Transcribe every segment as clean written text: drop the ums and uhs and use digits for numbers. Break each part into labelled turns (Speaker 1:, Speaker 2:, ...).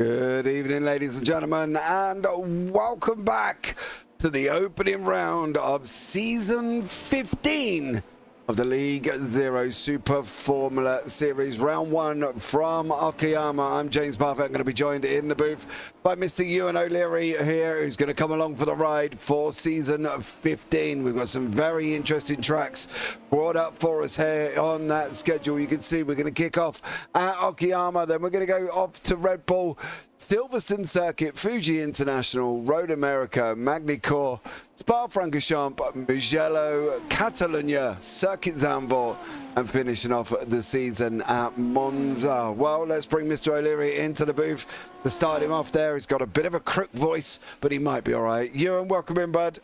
Speaker 1: Good evening, ladies and gentlemen, and welcome back to the opening round of Season 15 of the League Zero Super Formula Series. Round 1 from Okayama. I'm James Parfitt. I'm going to be joined in the booth by Mr. Ewan O'Leary here, who's going to come along for the ride for Season 15. We've got some very interesting tracks brought up for us here on that schedule. You can see we're going to kick off at Okayama, then we're going to go off to Red Bull, Silverstone Circuit, Fuji International, Road America, Magny-Cours, Spa-Francorchamps, Mugello, Catalonia, Circuit Zandvoort, and finishing off the season at Monza. Well, let's bring Mr. O'Leary into the booth to start him off there. He's got a bit of a crook voice, but he might be all right. Ewan, welcome in, bud.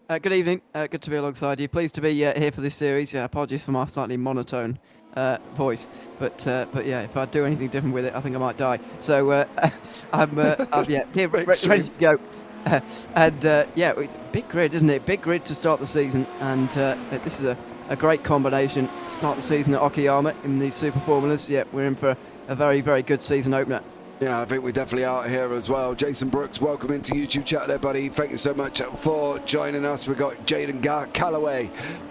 Speaker 2: Good evening. Good to be alongside you. Pleased to be here for this series. Yeah, apologies for my slightly monotone voice, but yeah, if I do anything different with it, I think I might die. So I'm here, ready to go. Yeah, big grid, isn't it? Big grid to start the season, and this is a great combination. Start the season at Okayama in these Super Formulas. Yeah, we're in for a very, very good season opener.
Speaker 1: Yeah, I think we're definitely out here as well. Jason Brooks, welcome into YouTube chat there, buddy. Thank you so much for joining us. We've got Jaden Callaway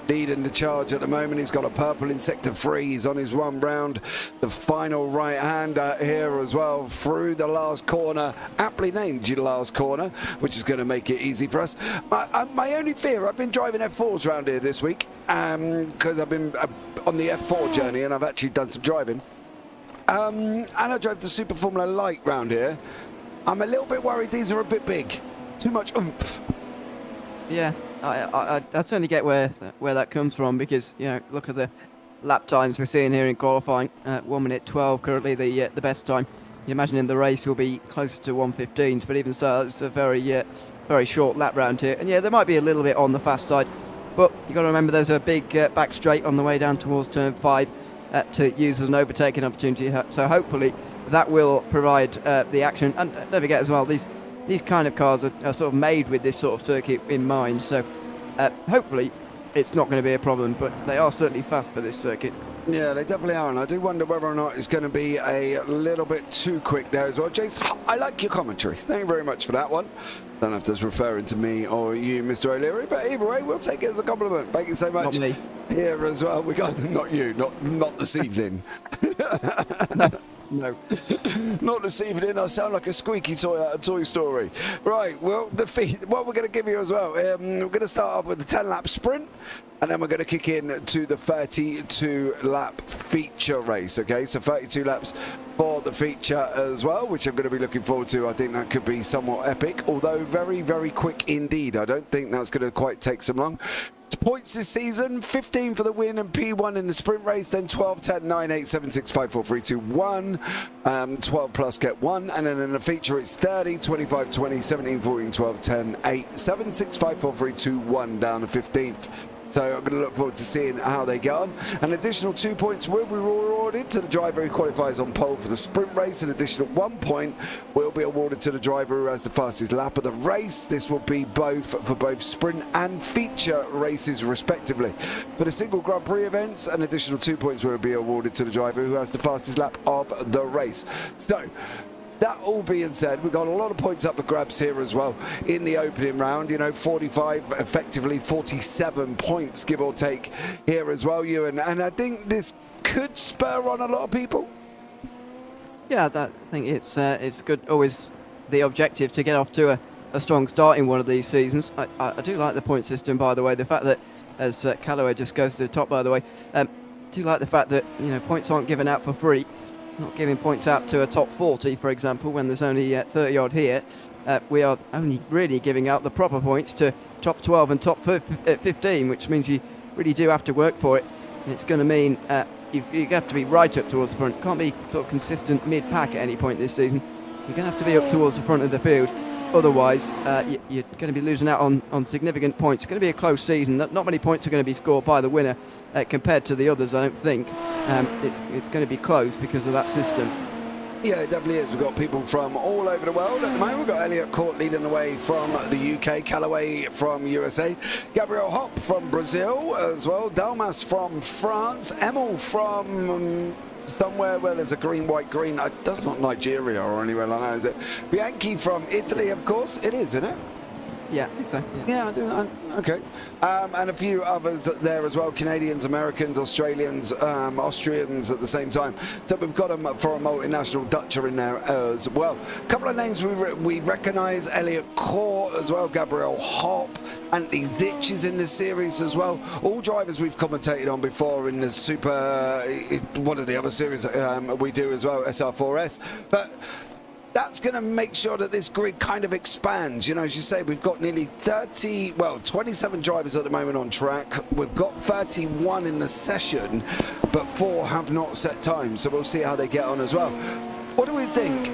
Speaker 1: leading the charge at the moment. He's got a purple in sector 3. He's on his run round the final right-hander here as well through the last corner, aptly named the last corner, which is going to make it easy for us. My only fear, I've been driving F4s around here this week because I've been on the F4 journey and I've actually done some driving. And I drove the Super Formula Light round here. I'm a little bit worried these are a bit big. Too much oomph.
Speaker 2: Yeah, I certainly get where that comes from, because, you know, look at the lap times we're seeing here in qualifying. 1 minute 12 currently the best time. You imagine in the race will be closer to 1:15, but even so, it's a very short lap round here. And yeah, there might be a little bit on the fast side, but you've got to remember there's a big back straight on the way down towards turn 5. To use as an overtaking opportunity, so hopefully that will provide the action. And don't forget as well, these kind of cars are sort of made with this sort of circuit in mind, so hopefully it's not going to be a problem, but they are certainly fast for this circuit.
Speaker 1: Yeah, they definitely are, and I do wonder whether or not it's going to be a little bit too quick there as well. Jason, I like your commentary. Thank you very much for that one. Don't know if that's referring to me or you, Mr. O'Leary, but either way, we'll take it as a compliment. Thank you so much.
Speaker 2: Not me.
Speaker 1: Here as well, we got not you, not this evening.
Speaker 2: No.
Speaker 1: Not this evening. I sound like a squeaky toy out of Toy Story. Right, well, what we're going to give you as well, we're going to start off with the 10-lap sprint, and then we're going to kick in to the 32-lap feature race, okay? So 32 laps for the feature as well, which I'm going to be looking forward to. I think that could be somewhat epic, although very, very quick indeed. I don't think that's going to quite take some long. Points this season: 15 for the win and P1 in the sprint race, then 12, 10, 9, 8, 7, 6, 5, 4, 3, 2, 1. 12 plus get 1, and then in the feature it's 30, 25, 20, 17, 14, 12, 10, 8, 7, 6, 5, 4, 3, 2, 1 down to 15th. So I'm going to look forward to seeing how they get on. An additional 2 points will be awarded to the driver who qualifies on pole for the sprint race. An additional 1 point will be awarded to the driver who has the fastest lap of the race. This will be for both sprint and feature races respectively. For the single Grand Prix events, an additional 2 points will be awarded to the driver who has the fastest lap of the race. So, that all being said, we've got a lot of points up for grabs here as well in the opening round. You know, 45, effectively 47 points, give or take, here as well, Ewan. And I think this could spur on a lot of people.
Speaker 2: Yeah, I think it's good, always the objective to get off to a strong start in one of these seasons. I do like the point system, by the way. The fact that, as Callaway just goes to the top, by the way, do like the fact that, you know, points aren't given out for free. Not giving points out to a top 40, for example, when there's only 30 odd here. We are only really giving out the proper points to top 12 and top 15, which means you really do have to work for it. And it's going to mean you have to be right up towards the front. Can't be sort of consistent mid-pack at any point this season. You're going to have to be up towards the front of the field. Otherwise, you're going to be losing out on significant points. It's going to be a close season. Not many points are going to be scored by the winner compared to the others, I don't think. It's going to be close because of that system.
Speaker 1: Yeah, it definitely is. We've got people from all over the world at the moment. We've got Elliot Court leading the way from the UK, Callaway from USA, Gabriel Hopp from Brazil as well, Dalmas from France, Emil from somewhere where there's a green, white, green. That's not Nigeria or anywhere like that, is it? Bianchi from Italy, of course. It is, isn't it?
Speaker 2: Yeah, I think so.
Speaker 1: Yeah, I do. Okay. And a few others there as well. Canadians, Americans, Australians, Austrians at the same time. So we've got them for a multinational. Dutch are in there as well. A couple of names we recognise. Elliot Court as well. Gabriel Hopp. Anthony Zitch is in this series as well. All drivers we've commentated on before in the one of the other series we do as well, SR4S. But that's going to make sure that this grid kind of expands. You know, as you say, we've got nearly 27 drivers at the moment on track. We've got 31 in the session, but 4 have not set time. So we'll see how they get on as well. What do we think?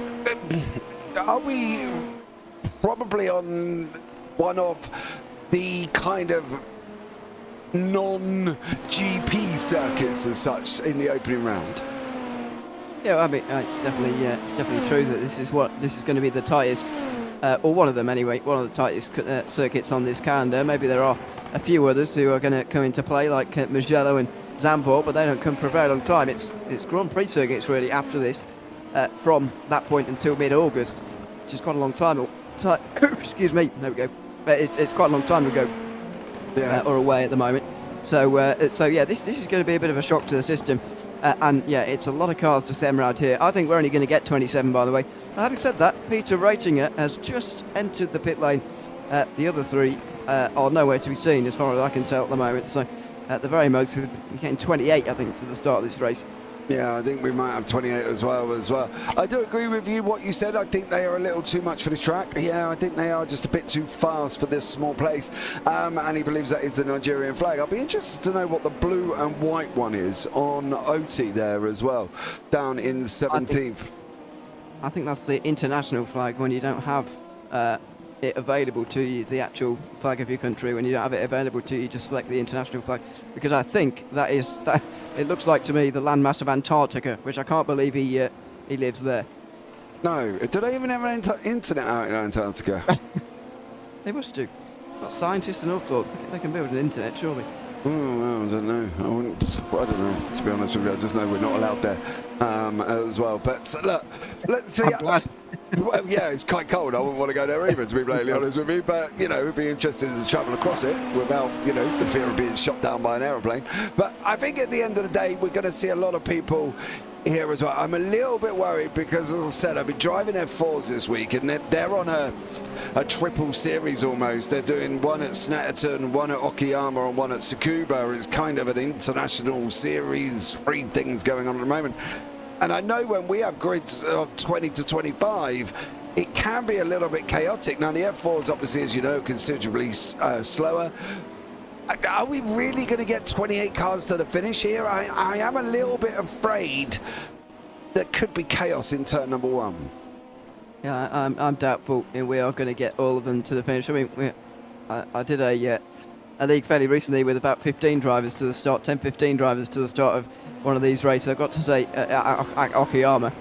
Speaker 1: Are we probably on one of the kind of non-GP circuits as such in the opening round?
Speaker 2: Yeah, I mean, it's definitely true that this is going to be the tightest, or one of them anyway, one of the tightest circuits on this calendar. Maybe there are a few others who are going to come into play, like Mugello and Zandvoort, but they don't come for a very long time. It's Grand Prix circuits really after this, from that point until mid-August, which is quite a long time. Excuse me, there we go. It's quite a long time ago, or away at the moment. So yeah, this is going to be a bit of a shock to the system. And yeah, it's a lot of cars to stem around here. I think we're only going to get 27, by the way. Having said that, Peter Reitinger has just entered the pit lane. The other 3 are nowhere to be seen, as far as I can tell at the moment. So at the very most, we're getting 28, I think, to the start of this race.
Speaker 1: Yeah, I think we might have 28 as well. I do agree with you what you said. I think they are a little too much for this track. Yeah, I think they are just a bit too fast for this small place. And he believes that is the Nigerian flag. I'll be interested to know what the blue and white one is on OT there as well, down in 17th.
Speaker 2: I think that's the international flag when you don't have it available to you, the actual flag of your country. When you don't have it available to you, just select the international flag, because I think that it looks like to me the landmass of Antarctica, which I can't believe he lives there.
Speaker 1: No, do they even have an internet out in Antarctica?
Speaker 2: They must do. Got scientists and all sorts. They can build an internet, surely.
Speaker 1: Oh, well, I don't know. I don't know, to be honest with you. I just know we're not allowed there as well. But look, let's see.
Speaker 2: I'm glad.
Speaker 1: Well, yeah, it's quite cold. I wouldn't want to go there either, to be blatantly honest with you. But, you know, we'd be interested to travel across it without, you know, the fear of being shot down by an aeroplane. But I think at the end of the day, we're going to see a lot of people here as well. I'm a little bit worried because, as I said, I've been driving F4s this week, and they're on a triple series almost. They're doing one at Snetterton, one at Okayama, and one at Tsukuba. It's kind of an international series, 3 things going on at the moment. And I know when we have grids of 20 to 25, it can be a little bit chaotic. Now, the F4 is obviously, as you know, considerably slower. Are we really going to get 28 cars to the finish here? I am a little bit afraid there could be chaos in turn number 1.
Speaker 2: Yeah, I'm doubtful we are going to get all of them to the finish. I mean, I did a league fairly recently with about 15 drivers to the start, 10, 15 drivers to the start of one of these races. I've got to say, Okayama,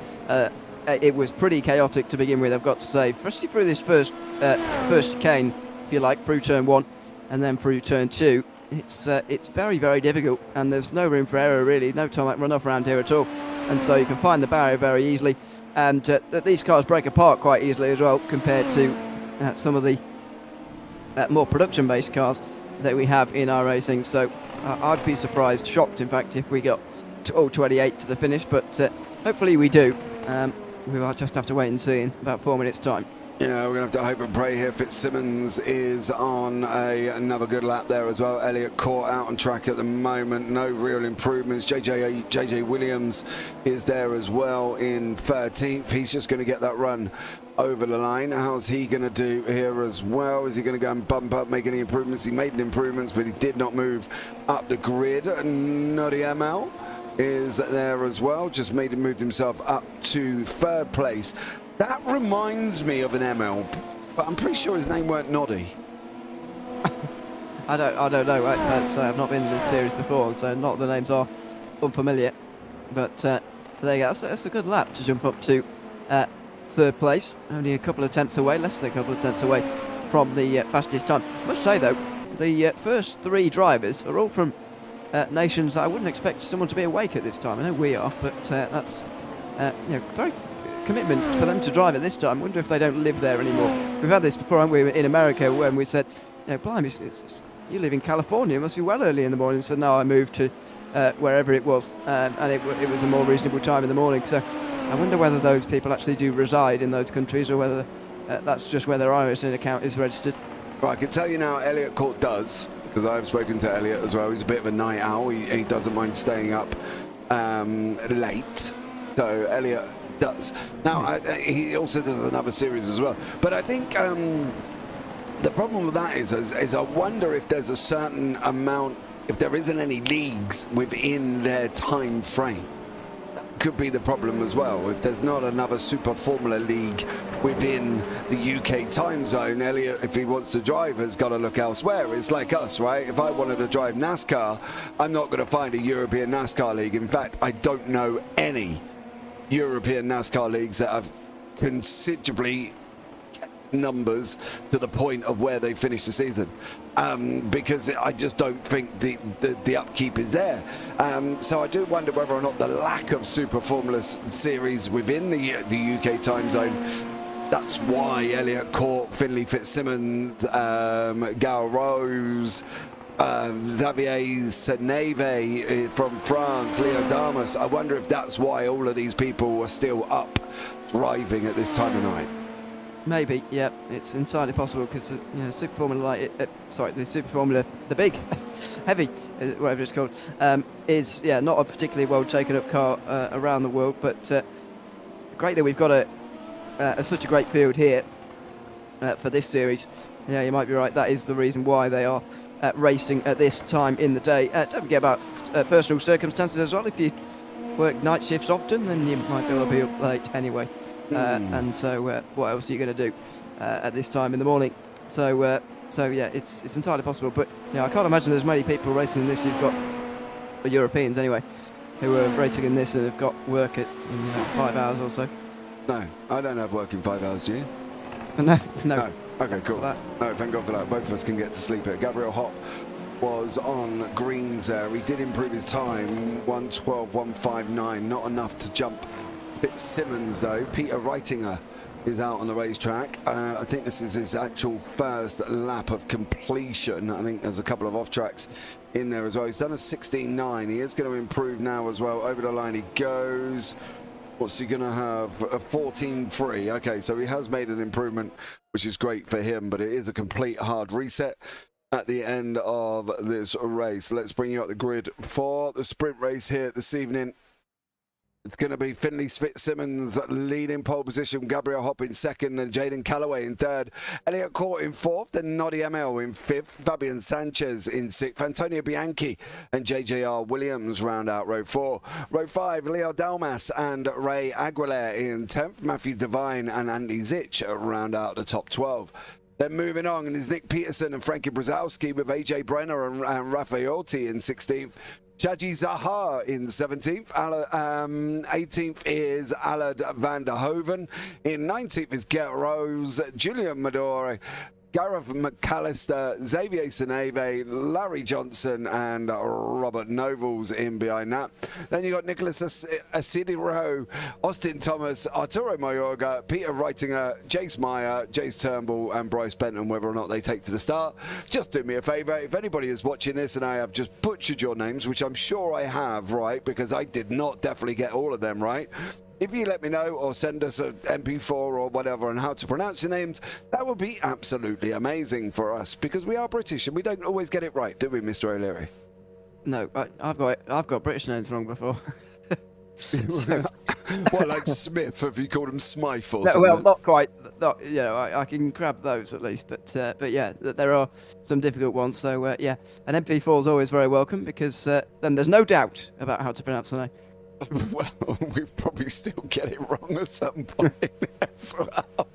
Speaker 2: it was pretty chaotic to begin with, I've got to say, especially through this first chicane, if you like, through turn 1 and then through turn 2. It's very, very difficult, and there's no room for error really, no tarmac runoff around here at all, and so you can find the barrier very easily, and these cars break apart quite easily as well compared to some of the more production-based cars that we have in iRacing. So I'd be surprised, shocked in fact, if we got all 28 to the finish, but hopefully we do. We'll just have to wait and see in about 4 minutes time.
Speaker 1: Yeah, we're going to have to hope and pray here. Fitzsimmons is on another good lap there as well. Elliot Court out on track at the moment. No real improvements. JJ Williams is there as well in 13th. He's just going to get that run over the line. How's he going to do here as well? Is he going to go and bump up, make any improvements? He made improvements, but he did not move up the grid. Nodi ML is there as well. Just moved himself up to 3rd place. That reminds me of an ML, but I'm pretty sure his name weren't Noddy.
Speaker 2: I don't know. I've not been in this series before, so not the names are unfamiliar. But there you go. That's a good lap to jump up to 3rd place. Only a couple of tenths away, less than a couple of tenths away from the fastest time. I must say though, the first 3 drivers are all from nations that I wouldn't expect someone to be awake at this time. I know we are, but that's very commitment for them to drive at this time. I wonder if they don't live there anymore. We've had this before, haven't we, in America, when we said, blimey, you live in California, it must be well early in the morning. So no, I moved to wherever it was, and it was a more reasonable time in the morning. So I wonder whether those people actually do reside in those countries, or whether that's just where their iRacing account is registered.
Speaker 1: Well, I can tell you now, Elliot Court does, because I've spoken to Elliot as well. He's a bit of a night owl. He doesn't mind staying up late. So Elliot does. Now, he also does another series as well. But I think the problem with that is I wonder if there's a certain amount, if there isn't any leagues within their time frame. That could be the problem as well. If there's not another Super Formula League within the UK time zone, Elliot, if he wants to drive, has got to look elsewhere. It's like us, right? If I wanted to drive NASCAR, I'm not going to find a European NASCAR league. In fact, I don't know any European NASCAR leagues that have considerably numbers to the point of where they finish the season, because I just don't think the upkeep is there. So I do wonder whether or not the lack of Super Formula Series within the UK time zone, that's why Elliot Court, Finley Fitzsimmons, Gal Rose, Xavier Seneve from France, Leo Damas, I wonder if that's why all of these people are still up driving at this time of night.
Speaker 2: Maybe, yeah, it's entirely possible, because Super Formula the Super Formula, the big, heavy, whatever it's called, is not a particularly well taken up car around the world. But great that we've got such a great field here for this series. Yeah, you might be right. That is the reason why they are racing at this time in the day. Don't forget about personal circumstances as well. If you work night shifts often, then you might be able to be up late anyway. And so what else are you going to do at this time in the morning? So yeah, it's entirely possible. But I can't imagine there's many people racing in this who've got Europeans anyway, who are racing in this and have got work at 5 hours or so.
Speaker 1: No, I don't have work in 5 hours, do you?
Speaker 2: No.
Speaker 1: Okay, cool. No, thank God for that. Both of us can get to sleep here. Gabriel Hopp was on greens there. He did improve his time, 1:12, 1:59. Not enough to jump Fitzsimmons though. Peter Reitinger is out on the racetrack. I think this is his actual first lap of completion. I think there's a couple of off tracks in there as well. He's done a 16.9. He is going to improve now as well. Over the line he goes. What's he going to have? A 14.3. Okay, so he has made an improvement, which is great for him, but it is a complete hard reset at the end of this race. Let's bring you up the grid for the sprint race here this evening. It's going to be Finley Fitzsimmons leading pole position, Gabriel Hopp in second, and Jaden Callaway in third. Elliot Court in fourth, then Noddy ML in fifth, Fabian Sanchez in sixth, Antonio Bianchi and JJR Williams round out row four. Row five, Leo Dalmas and Ray Aguilera in 10th, Matthew Devine and Andy Zich round out the top 12. Then moving on is Nick Peterson and Frankie Brzezowski with AJ Brenner and Raffaelti in 16th. Chaji Zahar in 17th, 18th is Alad van der Hoven, in 19th is Gert Rose, Julian Madore, Gareth McAllister, Xavier Seneve, Larry Johnson and Robert Nobles in behind that. Then you got Nicholas Asidiro, Austin Thomas, Arturo Mayorga, Peter Reitinger, Jace Meyer, Jace Turnbull and Bryce Benton, whether or not they take to the start. Just do me a favour, if anybody is watching this and I have just butchered your names, which I'm sure I have, right, because I did not definitely get all of them right. If you let me know or send us an MP4 or whatever on how to pronounce your names, that would be absolutely amazing for us, because we are British and we don't always get it right, do we, Mr. O'Leary?
Speaker 2: No, I've got British names wrong before. So,
Speaker 1: well, like Smith, if you called him Smythe or something.
Speaker 2: Well, not quite. Not, I can grab those at least, but yeah, there are some difficult ones. So yeah, an MP4 is always very welcome, because then there's no doubt about how to pronounce the name.
Speaker 1: Well, we probably still get it wrong at some point as well.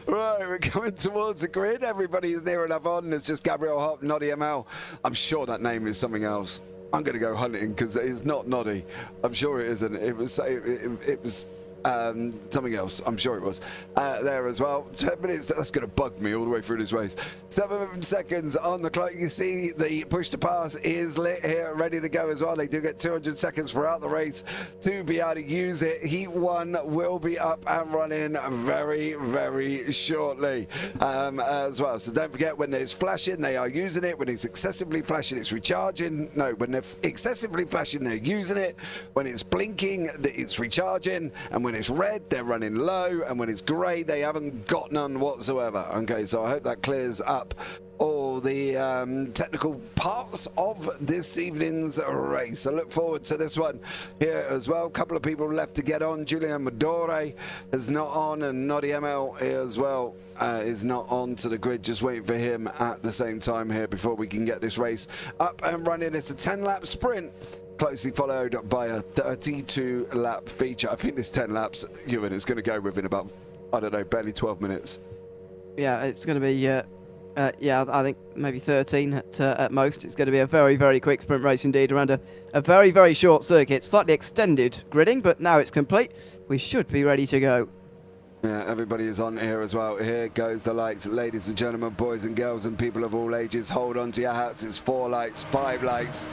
Speaker 1: Right, we're coming towards the grid. Everybody is near enough on. It's just Gabriel Hopp, Noddy ML. I'm sure that name is something else. I'm going to go hunting because it's not Noddy. I'm sure it isn't. It was something else, I'm sure it was, there as well. 10 minutes, that's going to bug me all the way through this race. 7 seconds on the clock. You see the push to pass is lit here, ready to go as well. They do get 200 seconds throughout the race to be able to use it. Heat 1 will be up and running very, very shortly as well. So don't forget, when there's flashing, they are using it. When it's excessively flashing, it's recharging. No, when they're excessively flashing, they're using it. When it's blinking, it's recharging. And when it's red, they're running low, and when it's grey, they haven't got none whatsoever. Okay, so I hope that clears up all the technical parts of this evening's race. So look forward to this one here as well. A couple of people left to get on. Julian Madore is not on, and Noddy ML as well is not on to the grid. Just waiting for him at the same time here before we can get this race up and running. It's a 10-lap sprint, closely followed by a 32-lap feature. I think this 10 laps, Ewan, is going to go within about, I don't know, barely 12 minutes.
Speaker 2: Yeah, it's going to be, yeah, I think maybe 13 at most. It's going to be a very, very quick sprint race indeed, around a very, very short circuit. Slightly extended gridding, but now it's complete. We should be ready to go.
Speaker 1: Yeah, everybody is on here as well. Here goes the lights. Ladies and gentlemen, boys and girls and people of all ages, hold on to your hats. It's 4 lights, 5 lights.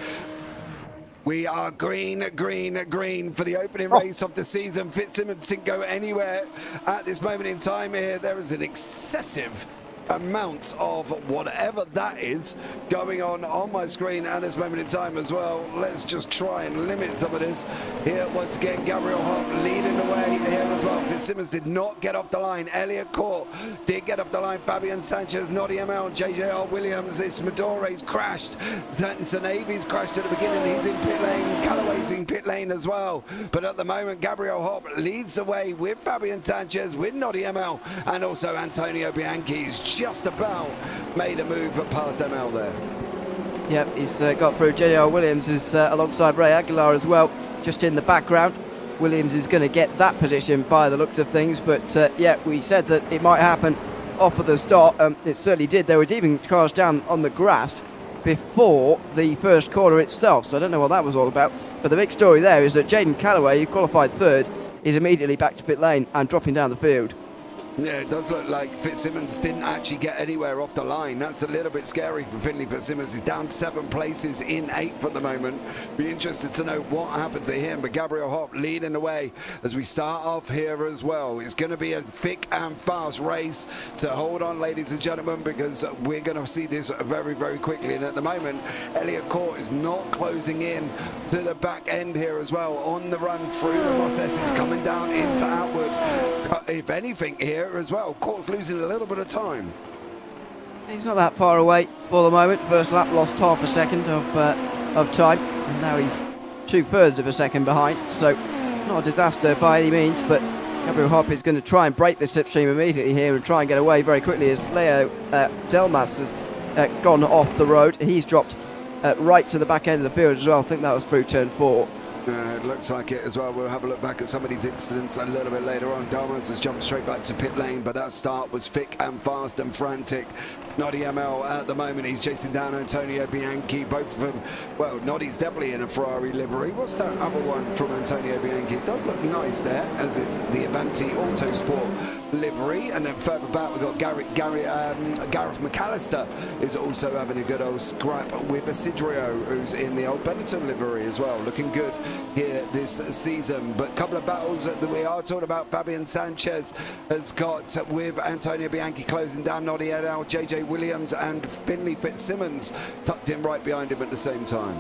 Speaker 1: We are green, green, green for the opening race of the season. Fitzsimmons didn't go anywhere at this moment in time here. There is an excessive amount of whatever that is going on my screen at this moment in time as well. Let's just try and limit some of this. Here, once again, Gabriel Hopp leading the way here as well. Fitzsimmons did not get off the line. Elliot Court did get off the line. Fabian Sanchez, Noddy ML, JJR Williams. This Madore's crashed. Zanavi's crashed at the beginning. He's in pit lane. Callaway's in pit lane as well. But at the moment, Gabriel Hopp leads the way with Fabian Sanchez, with Noddy ML, and also Antonio Bianchi is just about made a move but past ML there.
Speaker 2: Yep, he's got through. JR Williams is alongside Ray Aguilar as well, just in the background. Williams is going to get that position by the looks of things, but yeah, we said that it might happen off of the start. It certainly did. There were even cars down on the grass before the first corner itself, so I don't know what that was all about. But the big story there is that Jaden Callaway, who qualified third, is immediately back to pit lane and dropping down the field.
Speaker 1: Yeah, it does look like Fitzsimmons didn't actually get anywhere off the line. That's a little bit scary for Finley Fitzsimmons. He's down 7 places in 8th at the moment. Be interested to know what happened to him. But Gabriel Hopp leading the way as we start off here as well. It's going to be a thick and fast race. So hold on, ladies and gentlemen, because we're going to see this very, very quickly. And at the moment, Elliot Court is not closing in to the back end here as well. On the run through the Moss Essex, coming down into Atwood. If anything here as well, Court's losing a little bit of time.
Speaker 2: He's not that far away for the moment. First lap lost half a second of time, and now he's 2/3 of a second behind. So not a disaster by any means, but Gabriel Hopp is going to try and break the slipstream immediately here and try and get away very quickly as Leo Delmas has gone off the road. He's dropped right to the back end of the field as well. I think that was through turn 4.
Speaker 1: It looks like it as well. We'll have a look back at some of these incidents a little bit later on. Dalmas has jumped straight back to pit lane, but that start was thick and fast and frantic. Noddy ML at the moment, he's chasing down Antonio Bianchi. Both of them, well, Noddy's definitely in a Ferrari livery. What's that other one from Antonio Bianchi? It does look nice there, as it's the Avanti Autosport livery. And then further back, we've got Gareth McAllister is also having a good old scrap with Isidro, who's in the old Benetton livery as well. Looking good here this season. But a couple of battles that we are talking about. Fabian Sanchez has got with Antonio Bianchi closing down Noddy ML, JJ Williams and Finley Fitzsimmons tucked in right behind him at the same time.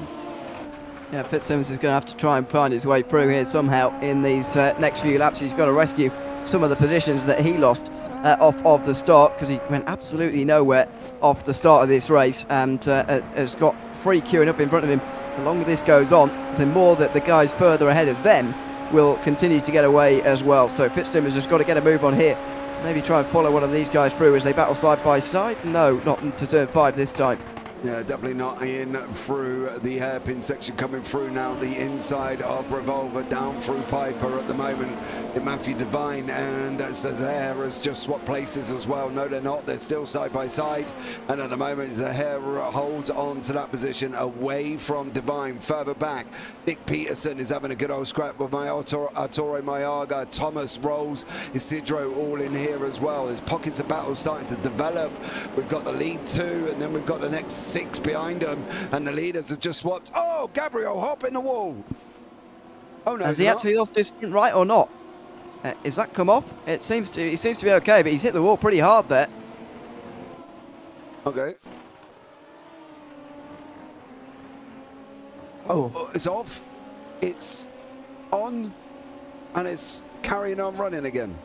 Speaker 2: Yeah, Fitzsimmons is going to have to try and find his way through here somehow in these next few laps. He's got to rescue some of the positions that he lost off of the start, because he went absolutely nowhere off the start of this race, and has got 3 queuing up in front of him. The longer this goes on, the more that the guys further ahead of them will continue to get away as well. So Fitzsimmons has got to get a move on here. Maybe try and follow one of these guys through as they battle side by side. No, not to turn 5 this time.
Speaker 1: Yeah, definitely not in through the hairpin section, coming through now the inside of Revolver, down through Piper at the moment in Matthew Devine, and so there has just swapped places as well. No, they're not, they're still side by side, and at the moment the hair holds on to that position away from Devine. Further back, Nick Peterson is having a good old scrap with Arturo Mayaga. Thomas rolls, Isidro all in here as well. There's pockets of battle starting to develop. We've got the lead 2, and then we've got the next 6 behind them, and the leaders have just swapped. Oh, Gabriel hop in the wall. Oh no,
Speaker 2: has he actually lost his sprint right or not? Is that come off? He seems to be okay, but he's hit the wall pretty hard there.
Speaker 1: Okay. Oh, it's off. It's on, and it's carrying on running again.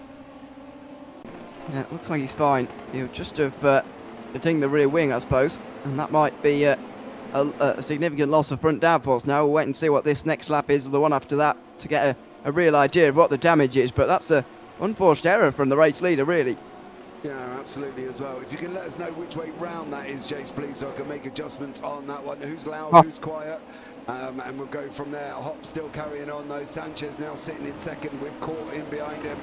Speaker 2: Yeah, it looks like he's fine. He'll just have dinged the rear wing, I suppose, and that might be a significant loss of front downforce. Now we'll wait and see what this next lap is, or the one after that, to get a real idea of what the damage is. But that's a unforced error from the race leader, really.
Speaker 1: Yeah, absolutely as well. If you can let us know which way round that is, Jace, please, so I can make adjustments on that one. Who's loud, who's quiet, and we'll go from there. Hop still carrying on though. Sanchez now sitting in second with Court in behind him.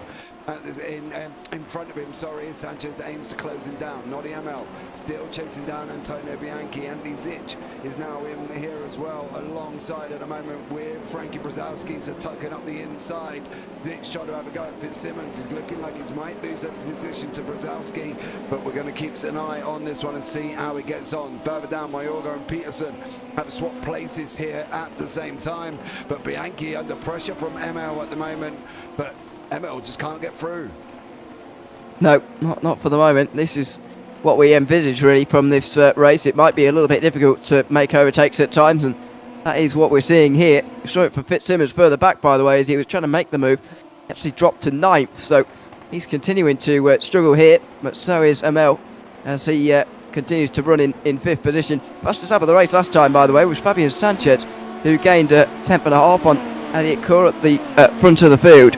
Speaker 1: In front of him, sorry, Sanchez aims to close him down. Noddy ML still chasing down Antonio Bianchi. Andy Zich is now in here as well, alongside at the moment with Frankie Brzezowski, so tucking up the inside. Zich trying to have a go at Fitzsimmons. He's looking like he might lose that position to Brzezowski, but we're going to keep an eye on this one and see how it gets on. Further down, Mayorga and Peterson have swapped places here at the same time, but Bianchi under pressure from ML at the moment, but ML just can't get through.
Speaker 2: No, not for the moment. This is what we envisage really from this race. It might be a little bit difficult to make overtakes at times, and that is what we're seeing here. We saw it for Fitzsimmons further back, by the way, as he was trying to make the move. He actually dropped to 9th, so he's continuing to struggle here, but so is ML as he continues to run in 5th position. Fastest lap of the race last time, by the way, was Fabian Sanchez, who gained a 10th.5 on Elliot Kaur at the front of the field.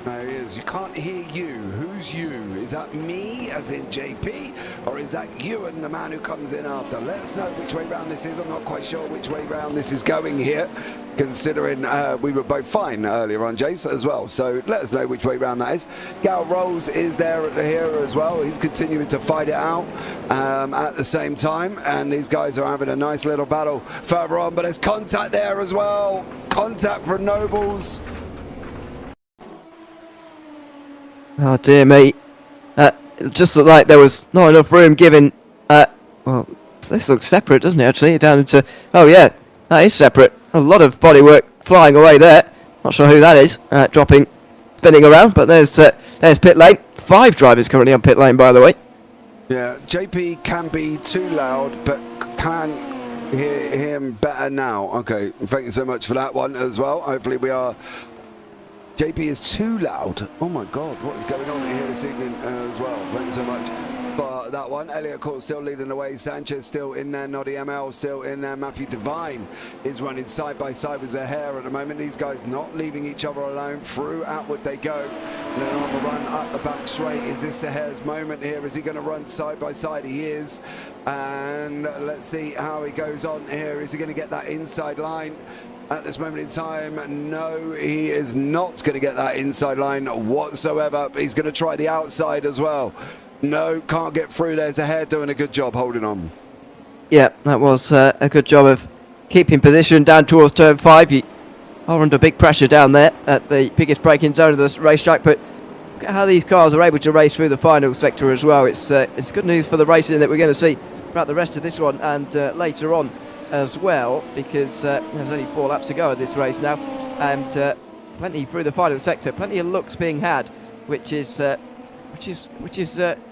Speaker 1: There he is. You can't hear you. Who's you? Is that me, as in JP, or is that Ewan, the man who comes in after? Let us know which way round this is. I'm not quite sure which way round this is going here, considering we were both fine earlier on, Jace, as well. So let us know which way round that is. Gal Rolls is there here as well. He's continuing to fight it out at the same time, and these guys are having a nice little battle further on, but there's contact there as well. Contact for Nobles.
Speaker 2: Oh dear me. It just looked like there was not enough room given. Well, this looks separate, doesn't it, actually? Down into... Oh yeah, that is separate. A lot of bodywork flying away there. Not sure who that is. Spinning around, but there's pit lane. 5 drivers currently on pit lane, by the way.
Speaker 1: Yeah, JP can be too loud, but can hear him better now. Okay, thank you so much for that one as well. Hopefully we are... JP is too loud. Oh my God, what is going on here this evening as well? Thank you so much for that one. Elliot Court still leading the way. Sanchez still in there. Noddy ML still in there. Matthew Devine is running side by side with Zahair at the moment. These guys not leaving each other alone. Through Atwood they go. And then on the run up the back straight. Is this Zahair's moment here? Is he going to run side by side? He is. And let's see how he goes on here. Is he going to get that inside line? At this moment in time, no, he is not going to get that inside line whatsoever. He's going to try the outside as well. No, can't get through. There's a hair doing a good job holding on.
Speaker 2: Yeah, that was a good job of keeping position down towards turn 5. You are under big pressure down there at the biggest braking zone of the racetrack, but look at how these cars are able to race through the final sector as well. It's good news for the racing that we're going to see throughout the rest of this one and later on as well, because there's only 4 laps to go at this race now, and plenty through the final sector, plenty of looks being had, which is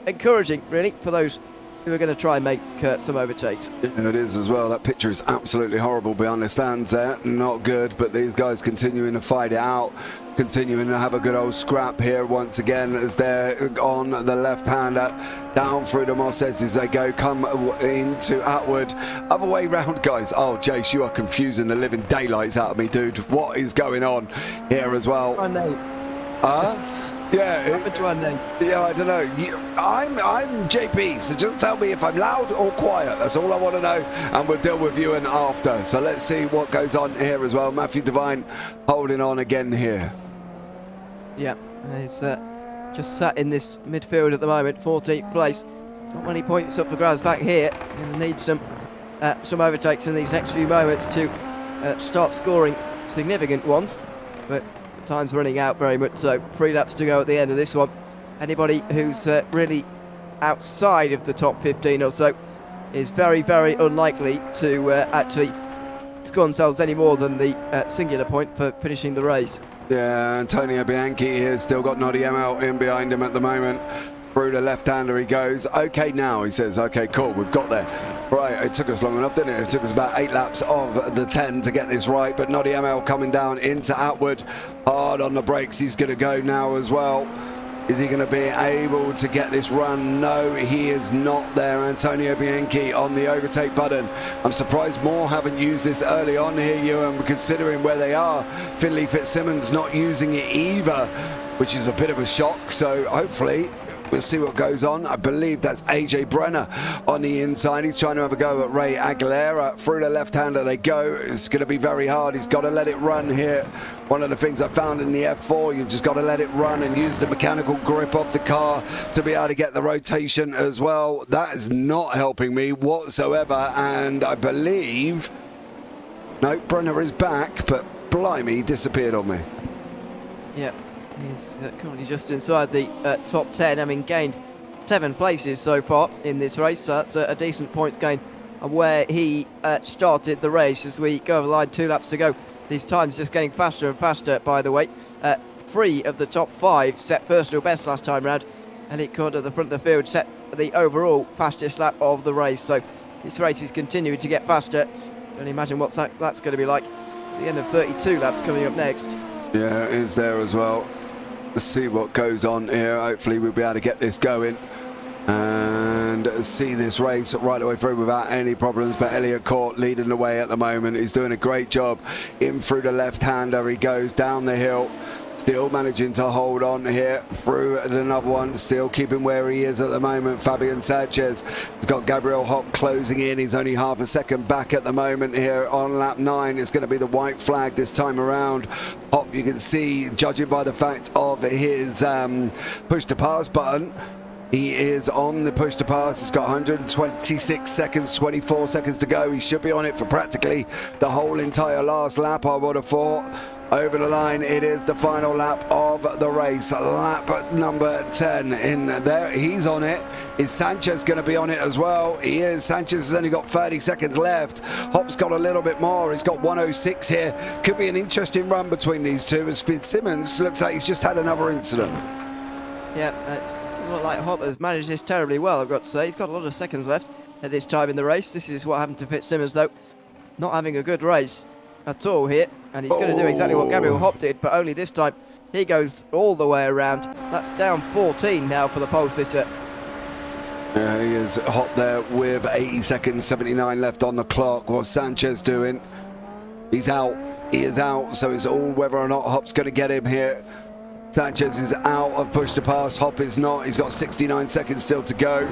Speaker 2: encouraging really for those who are going to try and make some overtakes.
Speaker 1: Yeah, it is as well. That picture is absolutely horrible behind the stands there. Not good, but these guys continuing to fight it out, continuing to have a good old scrap here once again as they're on the left-hander down through the mosses as they go, come into Atwood. Other way round, guys. Oh, Jace, you are confusing the living daylights out of me, dude. What is going on here as well? Yeah.
Speaker 2: Which one then?
Speaker 1: Yeah, I don't know. I'm JP, so just tell me if I'm loud or quiet. That's all I want to know, and we'll deal with Ewan after. So let's see what goes on here as well. Matthew Devine holding on again here.
Speaker 2: Yeah, he's just sat in this midfield at the moment, 14th place. Not many points up for grabs back here. Going to need some overtakes in these next few moments to start scoring significant ones. But the time's running out very much so. 3 laps to go at the end of this one. Anybody who's really outside of the top 15 or so is very, very unlikely to actually score themselves any more than the singular point for finishing the race.
Speaker 1: Yeah, Antonio Bianchi here, still got Okayama in behind him at the moment. Through the left-hander he goes. Okay now, he says. Okay, cool, we've got there. Right, it took us long enough, didn't it? It took us about 8 laps of the 10 to get this right, but Okayama coming down into Atwood. Hard on the brakes, he's going to go now as well. Is he going to be able to get this run? No, he is not there. Antonio Bianchi on the overtake button. I'm surprised more haven't used this early on here, Ewan, considering where they are. Finley Fitzsimmons not using it either, which is a bit of a shock. So hopefully we'll see what goes on. I believe that's AJ Brenner on the inside. He's trying to have a go at Ray Aguilera. Through the left-hander they go. It's going to be very hard. He's got to let it run here. One of the things I found in the F4, you've just got to let it run and use the mechanical grip off the car to be able to get the rotation as well. That is not helping me whatsoever. And I believe... No, Brenner is back, but blimey, he disappeared on me.
Speaker 2: Yeah. He's currently just inside the top 10, having gained 7 places so far in this race, so that's a decent points gain on where he started the race. As we go over the line, 2 laps to go. These times just getting faster and faster, by the way. 3 of the top 5 set personal best last time round. Elliot Court at the front of the field set the overall fastest lap of the race, so this race is continuing to get faster. You can imagine what that's going to be like at the end of 32 laps coming up next.
Speaker 1: Yeah, it is there as well. Let's see what goes on here. Hopefully we'll be able to get this going and see this race right the way through without any problems. But Elliot Court leading the way at the moment. He's doing a great job. In through the left-hander he goes down the hill. Still managing to hold on here through another one. Still keeping where he is at the moment. Fabian Sanchez has got Gabriel Hop closing in. He's only half a second back at the moment here on lap 9. It's going to be the white flag this time around. Hop, you can see, judging by the fact of his push to pass button, he is on the push to pass. He's got 126 seconds, 24 seconds to go. He should be on it for practically the whole entire last lap, I would have thought. Over the line, it is the final lap of the race. Lap number 10 in there. He's on it. Is Sanchez going to be on it as well? He is. Sanchez has only got 30 seconds left. Hop's got a little bit more. He's got 106 here. Could be an interesting run between these two, as Fitzsimmons looks like he's just had another incident.
Speaker 2: Yeah, it's not like Hop has managed this terribly well, I've got to say. He's got a lot of seconds left at this time in the race. This is what happened to Fitzsimmons, though. Not having a good race at all here. And he's going to do exactly what Gabriel Hop did, but only this time he goes all the way around. That's down 14 now for the pole sitter.
Speaker 1: Yeah, he is Hop there with 80 seconds, 79 left on the clock. What's Sanchez doing? He's out. He is out, so it's all whether or not Hop's going to get him here. Sanchez is out of push to pass. Hop is not. He's got 69 seconds still to go.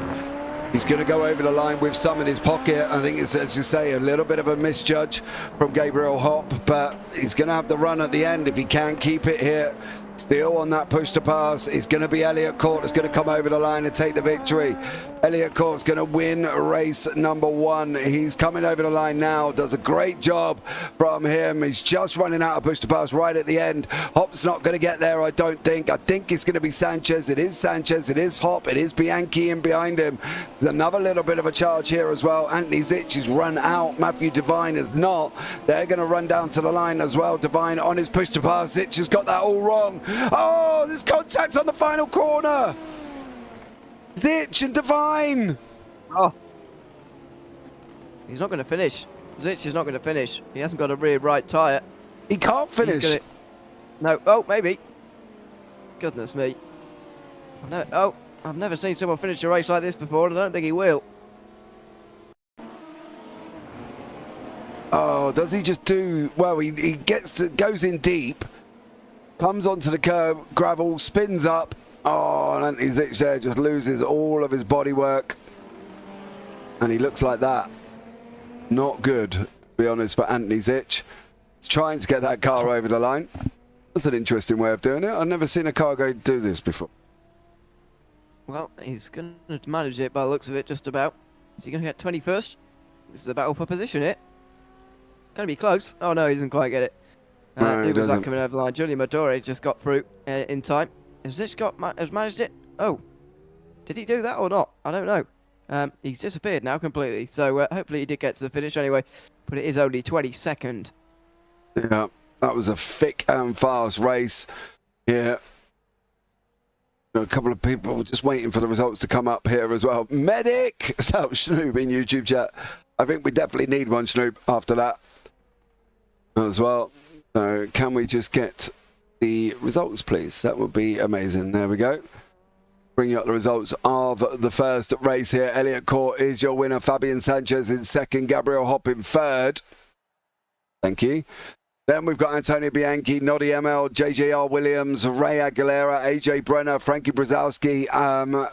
Speaker 1: He's going to go over the line with some in his pocket. I think it's, as you say, a little bit of a misjudge from Gabriel Hop, but he's going to have the run at the end if he can't keep it here. Still on that push to pass. It's going to be Elliot Court that's going to come over the line and take the victory. Elliot Court's going to win race number 1. He's coming over the line now. Does a great job from him. He's just running out of push to pass right at the end. Hop's not going to get there, I don't think. I think it's going to be Sanchez. It is Sanchez. It is Hop. It is Bianchi in behind him. There's another little bit of a charge here as well. Anthony Zitch has run out. Matthew Devine is not. They're going to run down to the line as well. Devine on his push to pass. Zitch has got that all wrong. Oh, there's contact on the final corner. Zitch and Devine.
Speaker 2: Oh. He's not going to finish. Zitch is not going to finish. He hasn't got a rear right tyre.
Speaker 1: He can't finish.
Speaker 2: No. Oh, maybe. Goodness me. No. Oh, I've never seen someone finish a race like this before, and I don't think he will. Oh,
Speaker 1: does he just do... Well, he goes in deep. Comes onto the curb, gravel, spins up. Oh, and Anthony Zitch there just loses all of his body work. And he looks like that. Not good, to be honest, for Anthony Zitch. He's trying to get that car over the line. That's an interesting way of doing it. I've never seen a car go do this before.
Speaker 2: Well, he's going to manage it by the looks of it, just about. Is he going to get 21st? This is a battle for position here. Going to be close. Oh, no, he doesn't quite get it.
Speaker 1: No, he
Speaker 2: it was that
Speaker 1: doesn't.
Speaker 2: coming over the line. Julian Madore just got through in time. Has Zitch has managed it? Oh, did he do that or not? I don't know. He's disappeared now completely. So hopefully he did get to the finish anyway. But it is only 22nd.
Speaker 1: Yeah, that was a thick and fast race. Yeah. A couple of people just waiting for the results to come up here as well. Medic! So, Snoop in YouTube chat. I think we definitely need one, Snoop, after that as well. So, can we just get the results, please? That would be amazing. There we go. Bringing up the results of the first race here. Elliot Court is your winner. Fabian Sanchez in second. Gabriel Hopp in third. Thank you. Then we've got Antonio Bianchi, Noddy ML, JJR Williams, Ray Aguilera, AJ Brenner, Frankie Brzezowski,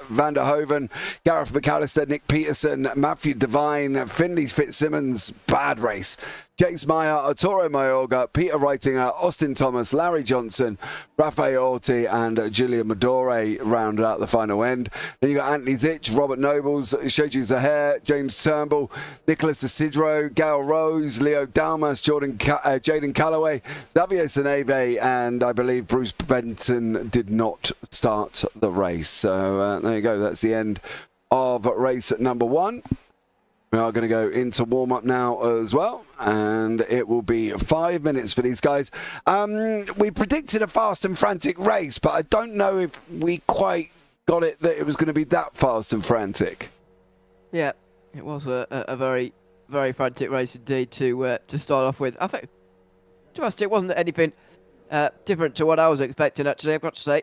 Speaker 1: Van der Hoven, Gareth McAllister, Nick Peterson, Matthew Devine, Finley Fitzsimmons, bad race. James Meyer, Arturo Mayorga, Peter Reitinger, Austin Thomas, Larry Johnson, Rafael Orti, and Julian Madore rounded out the final end. Then you got Anthony Zitch, Robert Nobles, Shoji Zahair, James Turnbull, Nicholas Isidro, Gail Rose, Leo Dalmas, Jaden Calloway, Xavier Seneve, and I believe Bruce Benton did not start the race. So there you go. That's the end of race number 1. We are going to go into warm-up now as well, and it will be 5 minutes for these guys. We predicted a fast and frantic race, but I don't know if we quite got it that it was going to be that fast and frantic.
Speaker 2: Yeah, it was a very, very frantic race indeed to start off with. I think, to be honest, it wasn't anything different to what I was expecting, actually, I've got to say.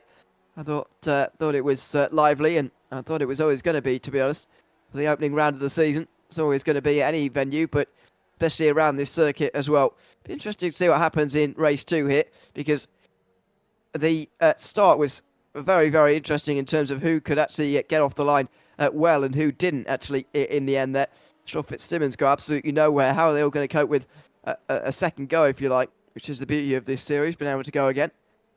Speaker 2: I thought it was lively, and I thought it was always going to be, to be honest, for the opening round of the season. It's always going to be at any venue, but especially around this circuit as well. Be interesting to see what happens in race 2 here, because the start was very, very interesting in terms of who could actually get off the line well and who didn't actually in the end there. Sure, Fitzsimmons go absolutely nowhere. How are they all going to cope with a second go, if you like, which is the beauty of this series, being able to go again?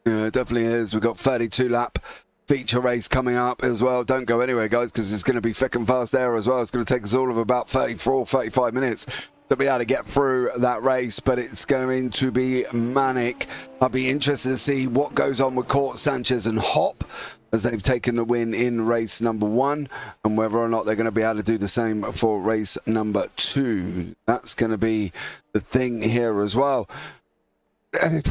Speaker 1: Yeah, it definitely is. We've got 32 lap feature race coming up as well. Don't go anywhere, guys, because it's going to be thick and fast there as well. It's going to take us all of about 34, 35 minutes to be able to get through that race, but it's going to be manic. I'll be interested to see what goes on with Court, Sanchez and Hop as they've taken the win in race number 1, and whether or not they're going to be able to do the same for race number 2. That's going to be the thing here as well. The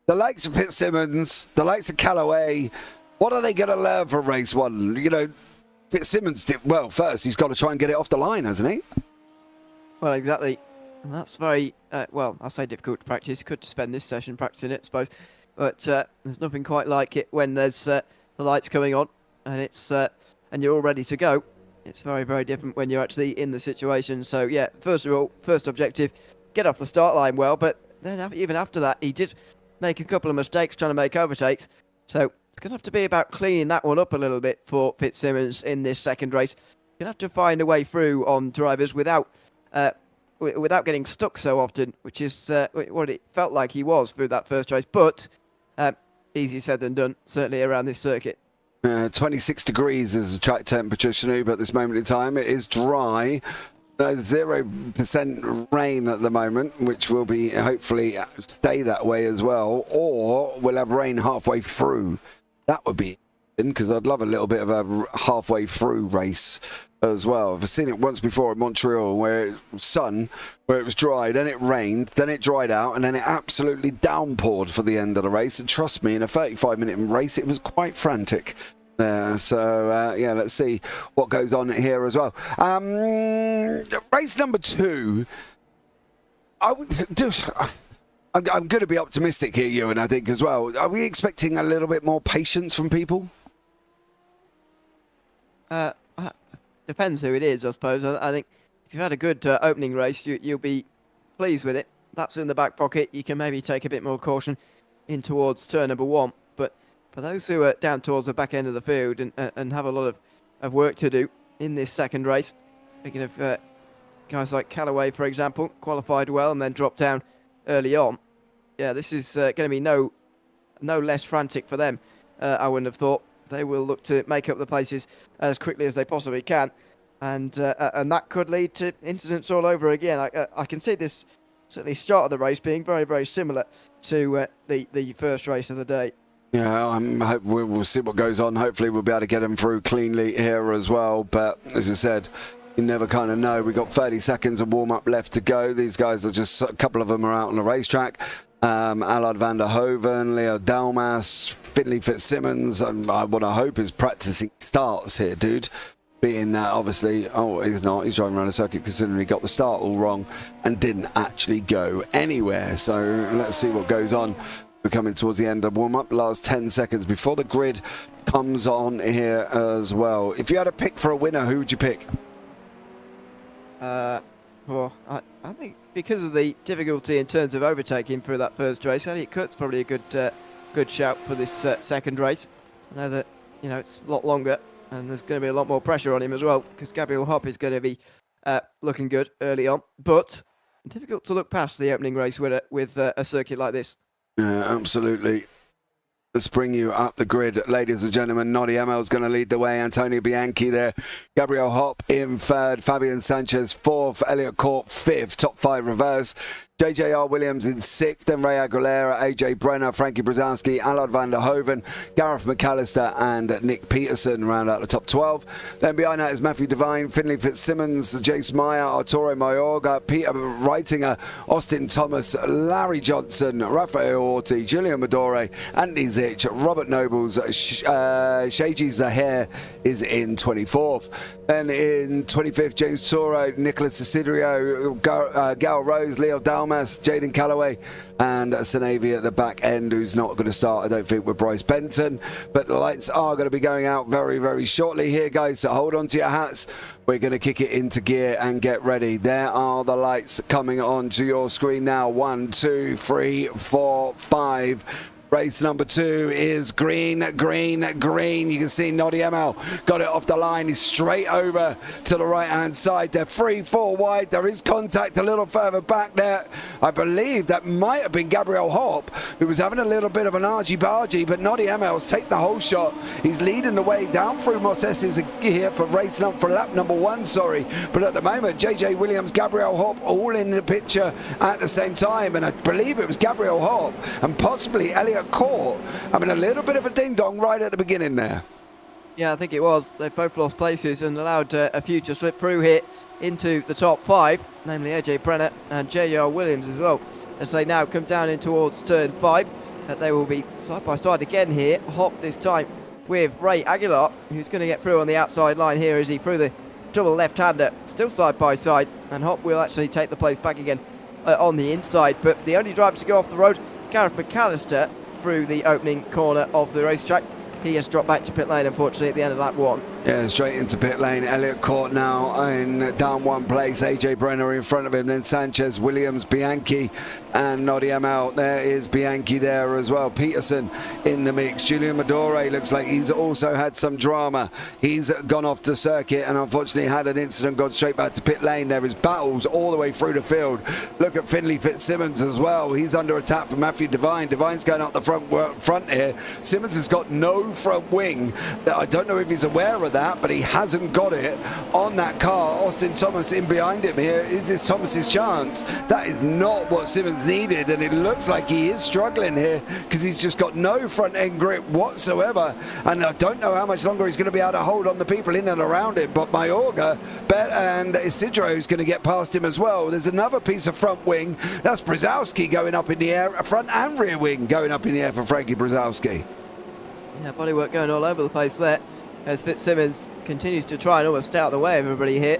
Speaker 1: likes of Fitzsimmons, the likes of Callaway, what are they going to learn from race 1? You know, Fitzsimmons did well first. He's got to try and get it off the line, hasn't he?
Speaker 2: Well, exactly. And that's very, well, I'll say difficult to practice. You could spend this session practicing it, I suppose. But there's nothing quite like it when there's the lights coming on and it's and you're all ready to go. It's very, very different when you're actually in the situation. So, yeah, first of all, first objective, get off the start line well. But then even after that, he did make a couple of mistakes trying to make overtakes. So it's going to have to be about cleaning that one up a little bit for Fitzsimmons in this second race. You're going to have to find a way through on drivers without getting stuck so often, which is what it felt like he was through that first race. But easier said than done, certainly around this circuit.
Speaker 1: 26 degrees is the track temperature, Shanub, at this moment in time. It is dry. 0% rain at the moment, which will be hopefully stay that way as well, or we'll have rain halfway through. That would be because I'd love a little bit of a halfway through race as well. I've seen it once before at Montreal where it was sun, where it was dry, then it rained, then it dried out, and then it absolutely downpoured for the end of the race. And trust me, in a 35-minute race, it was quite frantic. So yeah, let's see what goes on here as well. Race number 2. I'm going to be optimistic here, Ewan, I think, as well. Are we expecting a little bit more patience from people?
Speaker 2: Depends who it is, I suppose. I think if you've had a good opening race, you'll be pleased with it. That's in the back pocket. You can maybe take a bit more caution in towards turn number 1. But for those who are down towards the back end of the field and have a lot of work to do in this second race, thinking of guys like Callaway, for example, qualified well and then dropped down early on. Yeah, this is going to be no less frantic for them, I wouldn't have thought. They will look to make up the places as quickly as they possibly can. And that could lead to incidents all over again. I can see this certainly start of the race being very, very similar to the first race of the day.
Speaker 1: Yeah, we'll see what goes on. Hopefully we'll be able to get them through cleanly here as well. But as I said, you never kind of know. We've got 30 seconds of warm-up left to go. These guys are just, a couple of them are out on the racetrack. Allard van der Hoven, Leo Dalmas, Finley Fitzsimmons. I want to hope his practicing starts here, dude. Being obviously, oh, he's not. He's driving around the circuit considering he got the start all wrong and didn't actually go anywhere. So let's see what goes on. We're coming towards the end of warm-up. Last 10 seconds before the grid comes on here as well. If you had a pick for a winner, who would you pick?
Speaker 2: Well, I think because of the difficulty in terms of overtaking through that first race, Elliot Kurt's probably a good shout for this second race. I know that it's a lot longer and there's going to be a lot more pressure on him as well because Gabriel Hopp is going to be looking good early on, but difficult to look past the opening race winner with a circuit like this.
Speaker 1: Yeah, absolutely. Let's bring you up the grid, ladies and gentlemen. Noddy Emel's going to lead the way. Antonio Bianchi there. Gabriel Hopp in third. Fabian Sanchez fourth. Elliot Court fifth. Top 5 reverse. JJR Williams in sixth. Then Ray Aguilera, AJ Brenner, Frankie Brzezowski, Allard van der Hoven, Gareth McAllister and Nick Peterson round out the top 12. Then behind that is Matthew Devine, Finley Fitzsimmons, Jace Meyer, Arturo Mayorga, Peter Reitinger, Austin Thomas, Larry Johnson, Rafael Orti, Julian Madore, Anthony Zich, Robert Nobles, Sheiji Zaher is in 24th. Then in 25th, James Toro, Nicholas Cesidio, Gal Rose, Leo Dalmas, Jaden Callaway, and Sanavi at the back end, who's not going to start, I don't think, with Bryce Benton. But the lights are going to be going out very, very shortly here, guys, so hold on to your hats. We're going to kick it into gear and get ready. There are the lights coming onto your screen now. 1, 2, 3, 4, 5. Race number 2 is green, green, green. You can see Noddy Emel got it off the line. He's straight over to the right-hand side. They're 3-4 wide. There is contact a little further back there. I believe that might have been Gabriel Hopp, who was having a little bit of an argy-bargy, but Noddy Emel's taken the whole shot. He's leading the way down through Mosses here for lap number 1, sorry. But at the moment, JJ Williams, Gabriel Hopp, all in the picture at the same time. And I believe it was Gabriel Hopp and possibly Elliot Court having a little bit of a ding-dong right at the beginning there.
Speaker 2: Yeah, I think it was. They've both lost places and allowed a few to slip through here into the top 5, namely AJ Brenner and JR Williams as well, as they now come down in towards turn 5. They will be side by side again here. Hopp this time with Ray Aguilar, who's going to get through on the outside line here as he through the double left-hander, still side by side, and Hopp will actually take the place back again on the inside. But the only driver to go off the road, Gareth McAllister, through the opening corner of the racetrack. He has dropped back to pit lane, unfortunately, at the end of lap 1. Yeah,
Speaker 1: straight into pit lane. Elliot Court now in down one place. AJ Brenner in front of him. Then Sanchez, Williams, Bianchi, and Noddy Emel. There is Bianchi there as well. Peterson in the mix. Julian Madore looks like he's also had some drama. He's gone off the circuit and unfortunately had an incident, gone straight back to pit lane. There is battles all the way through the field. Look at Finley Fitzsimmons as well. He's under attack from Matthew Devine. Devine's going up the front here. Simmons has got no front wing. I don't know if he's aware of that, but he hasn't got it on that car. Austin Thomas in behind him here. Is this Thomas's chance? That is not what Simmons needed, and it looks like he is struggling here because he's just got no front end grip whatsoever, and I don't know how much longer he's going to be able to hold on the people in and around him. But Mayorga and Isidro is going to get past him as well. There's another piece of front wing. That's Brzezowski going up in the air, front and rear wing going up in the air for Frankie Brzezowski.
Speaker 2: Yeah, bodywork going all over the place there as Fitzsimmons continues to try and almost stay out of the way of everybody here.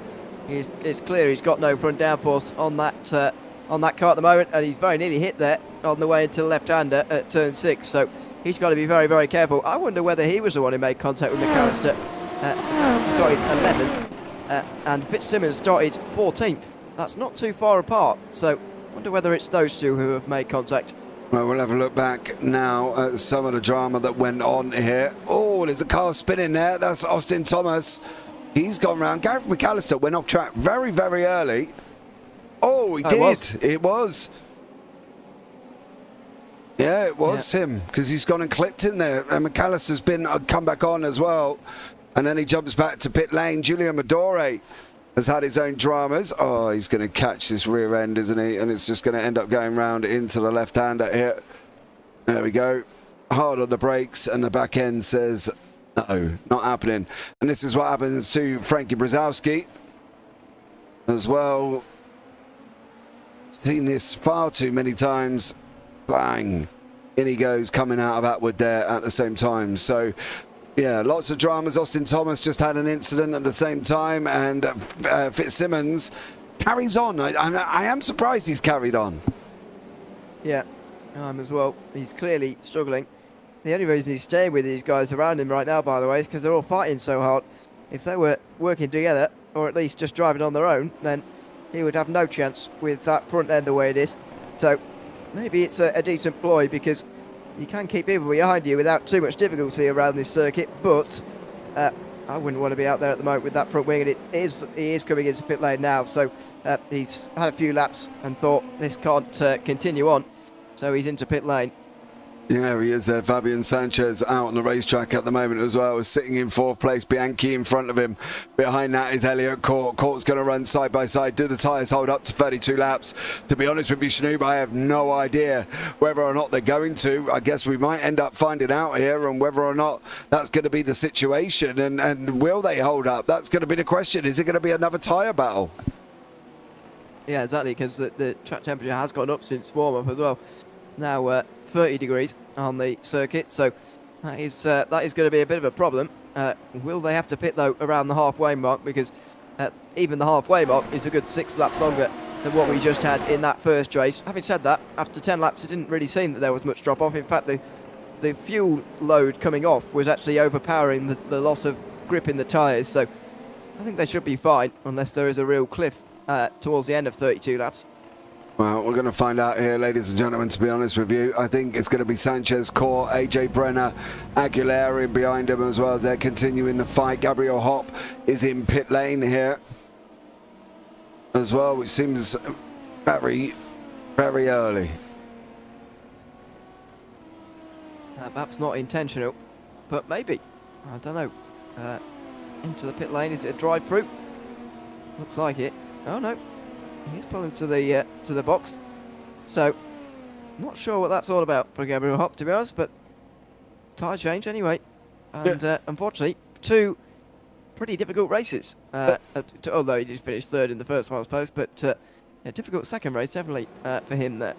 Speaker 2: It's clear he's got no front downforce on that car at the moment, and he's very nearly hit there on the way into the left-hander at turn 6, so he's got to be very, very careful. I wonder whether he was the one who made contact with McAllister. He started 11th, and Fitzsimmons started 14th. That's not too far apart, so I wonder whether it's those two who have made contact.
Speaker 1: Well, we'll have a look back now at some of the drama that went on here. Oh, there's a car spinning there. That's Austin Thomas. He's gone round. Gareth McAllister went off track very, very early. Oh, he did. It was. Yeah, it was him, because he's gone and clipped in there. And McAllister's been come back on as well. And then he jumps back to pit lane. Julian Madore has had his own dramas. Oh, he's going to catch this rear end, isn't he? And it's just going to end up going round into the left-hander here. There we go. Hard on the brakes, and the back end says, no, not happening. And this is what happens to Frankie Brzezowski as well. Seen this far too many times. Bang. In he goes, coming out of Atwood there at the same time. So, yeah, lots of dramas. Austin Thomas just had an incident at the same time, and Fitzsimmons carries on. I am surprised he's carried on.
Speaker 2: Yeah, I'm as well. He's clearly struggling. The only reason he's staying with these guys around him right now, by the way, is because they're all fighting so hard. If they were working together, or at least just driving on their own, then he would have no chance with that front end the way it is. So maybe it's a decent ploy, because you can keep people behind you without too much difficulty around this circuit, but I wouldn't want to be out there at the moment with that front wing, and he is coming into pit lane now, so he's had a few laps and thought this can't continue on, so he's into pit lane.
Speaker 1: Yeah, he is there. Fabian Sanchez out on the racetrack at the moment as well, sitting in fourth place. Bianchi in front of him. Behind that is Elliot Court. Court's going to run side by side. Do the tyres hold up to 32 laps? To be honest with you, Snoop, I have no idea whether or not they're going to. I guess we might end up finding out here, and whether or not that's going to be the situation. And will they hold up? That's going to be the question. Is it going to be another tyre battle?
Speaker 2: Yeah, exactly, because the track temperature has gone up since warm-up as well. It's now 30 degrees on the circuit, so that is going to be a bit of a problem. Will they have to pit, though, around the halfway mark? Because even the halfway mark is a good 6 laps longer than what we just had in that first race. Having said that, after 10 laps, it didn't really seem that there was much drop-off. In fact, the fuel load coming off was actually overpowering the loss of grip in the tyres, so I think they should be fine, unless there is a real cliff towards the end of 32 laps.
Speaker 1: Well, we're going to find out here, ladies and gentlemen, to be honest with you. I think it's going to be Sanchez, Court, AJ Brenner, Aguilera in behind him as well. They're continuing the fight. Gabriel Hopp is in pit lane here as well, which seems very, very early.
Speaker 2: Perhaps not intentional, but maybe. I don't know. Into the pit lane. Is it a drive-through? Looks like it. Oh, no. He's pulling to the box, so not sure what that's all about for Gabriel Hopp, to be honest, but tyre change anyway. And unfortunately, 2 pretty difficult races. Although he did finish 3rd in the first one, I suppose, but a difficult second race definitely for him there.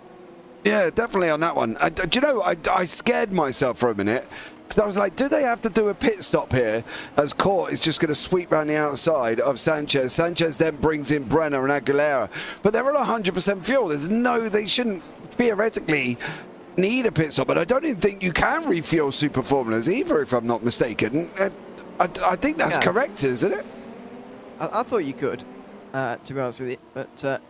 Speaker 1: Yeah, definitely on that one. Do you know, I scared myself for a minute, because I was like, do they have to do a pit stop here, as Court is just going to sweep around the outside of Sanchez. Sanchez then brings in Brenner and Aguilera, but they're on 100% fuel. They shouldn't theoretically need a pit stop, but I don't even think you can refuel super formulas either, if I'm not mistaken. I think that's correct, isn't it?
Speaker 2: I thought you could, to be honest with you, but there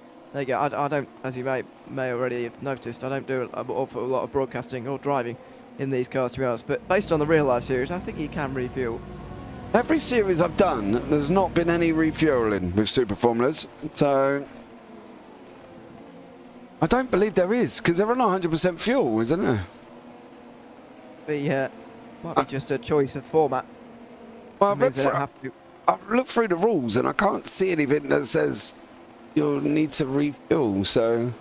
Speaker 2: you go. I don't, as you may already have noticed, I don't do an awful lot of broadcasting or driving in these cars, to be honest, but based on the real life series, I think you can refuel.
Speaker 1: Every series I've done, there's not been any refueling with super formulas, so I don't believe there is, because they're on 100% fuel, isn't there?
Speaker 2: Might be just a choice of format.
Speaker 1: Well, I've looked through the rules and I can't see anything that says you'll need to refuel, so.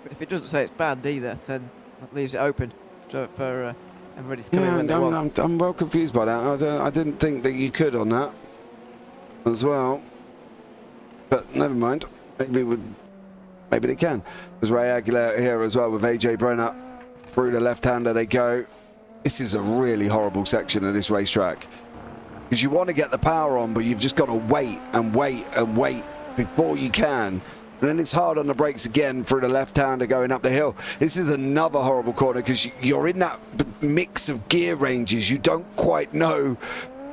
Speaker 2: But if it doesn't say it's banned either, then that leaves it open for everybody to come in when they want.
Speaker 1: I'm well confused by that. I didn't think that you could on that as well. But never mind. Maybe they can. There's Ray Aguilera here as well with AJ Brenner. Through the left-hander they go. This is a really horrible section of this racetrack, because you want to get the power on, but you've just got to wait and wait and wait before you can. And then it's hard on the brakes again through the left-hander going up the hill. This is another horrible corner, because you're in that mix of gear ranges. You don't quite know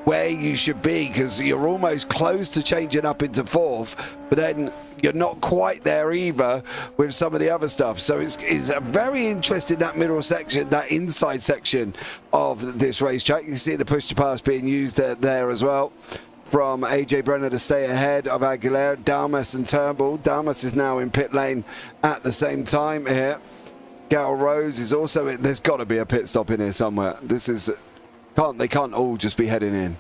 Speaker 1: where you should be, because you're almost close to changing up into fourth, but then you're not quite there either with some of the other stuff. So it's a very interesting, that middle section, that inside section of this racetrack. You can see the push to pass being used there as well from AJ Brenner to stay ahead of Aguilera, Dalmas and Turnbull. Dalmas is now in pit lane at the same time here. Gal Rose is also in. There's got to be a pit stop in here somewhere. This is they can't all just be heading in.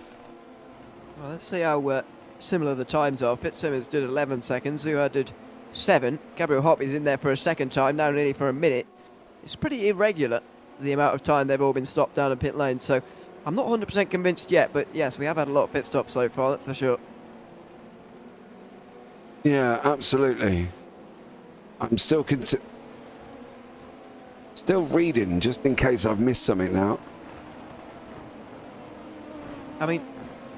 Speaker 2: Well, let's see how similar the times are. Fitzsimmons did 11 seconds, Zuha did 7. Gabriel Hopp is in there for a second time, now nearly for a minute. It's pretty irregular, the amount of time they've all been stopped down in pit lane, so I'm not 100% convinced yet, but yes, we have had a lot of pit stops so far, that's for sure.
Speaker 1: Yeah, absolutely. I'm still reading, just in case I've missed something now.
Speaker 2: I mean,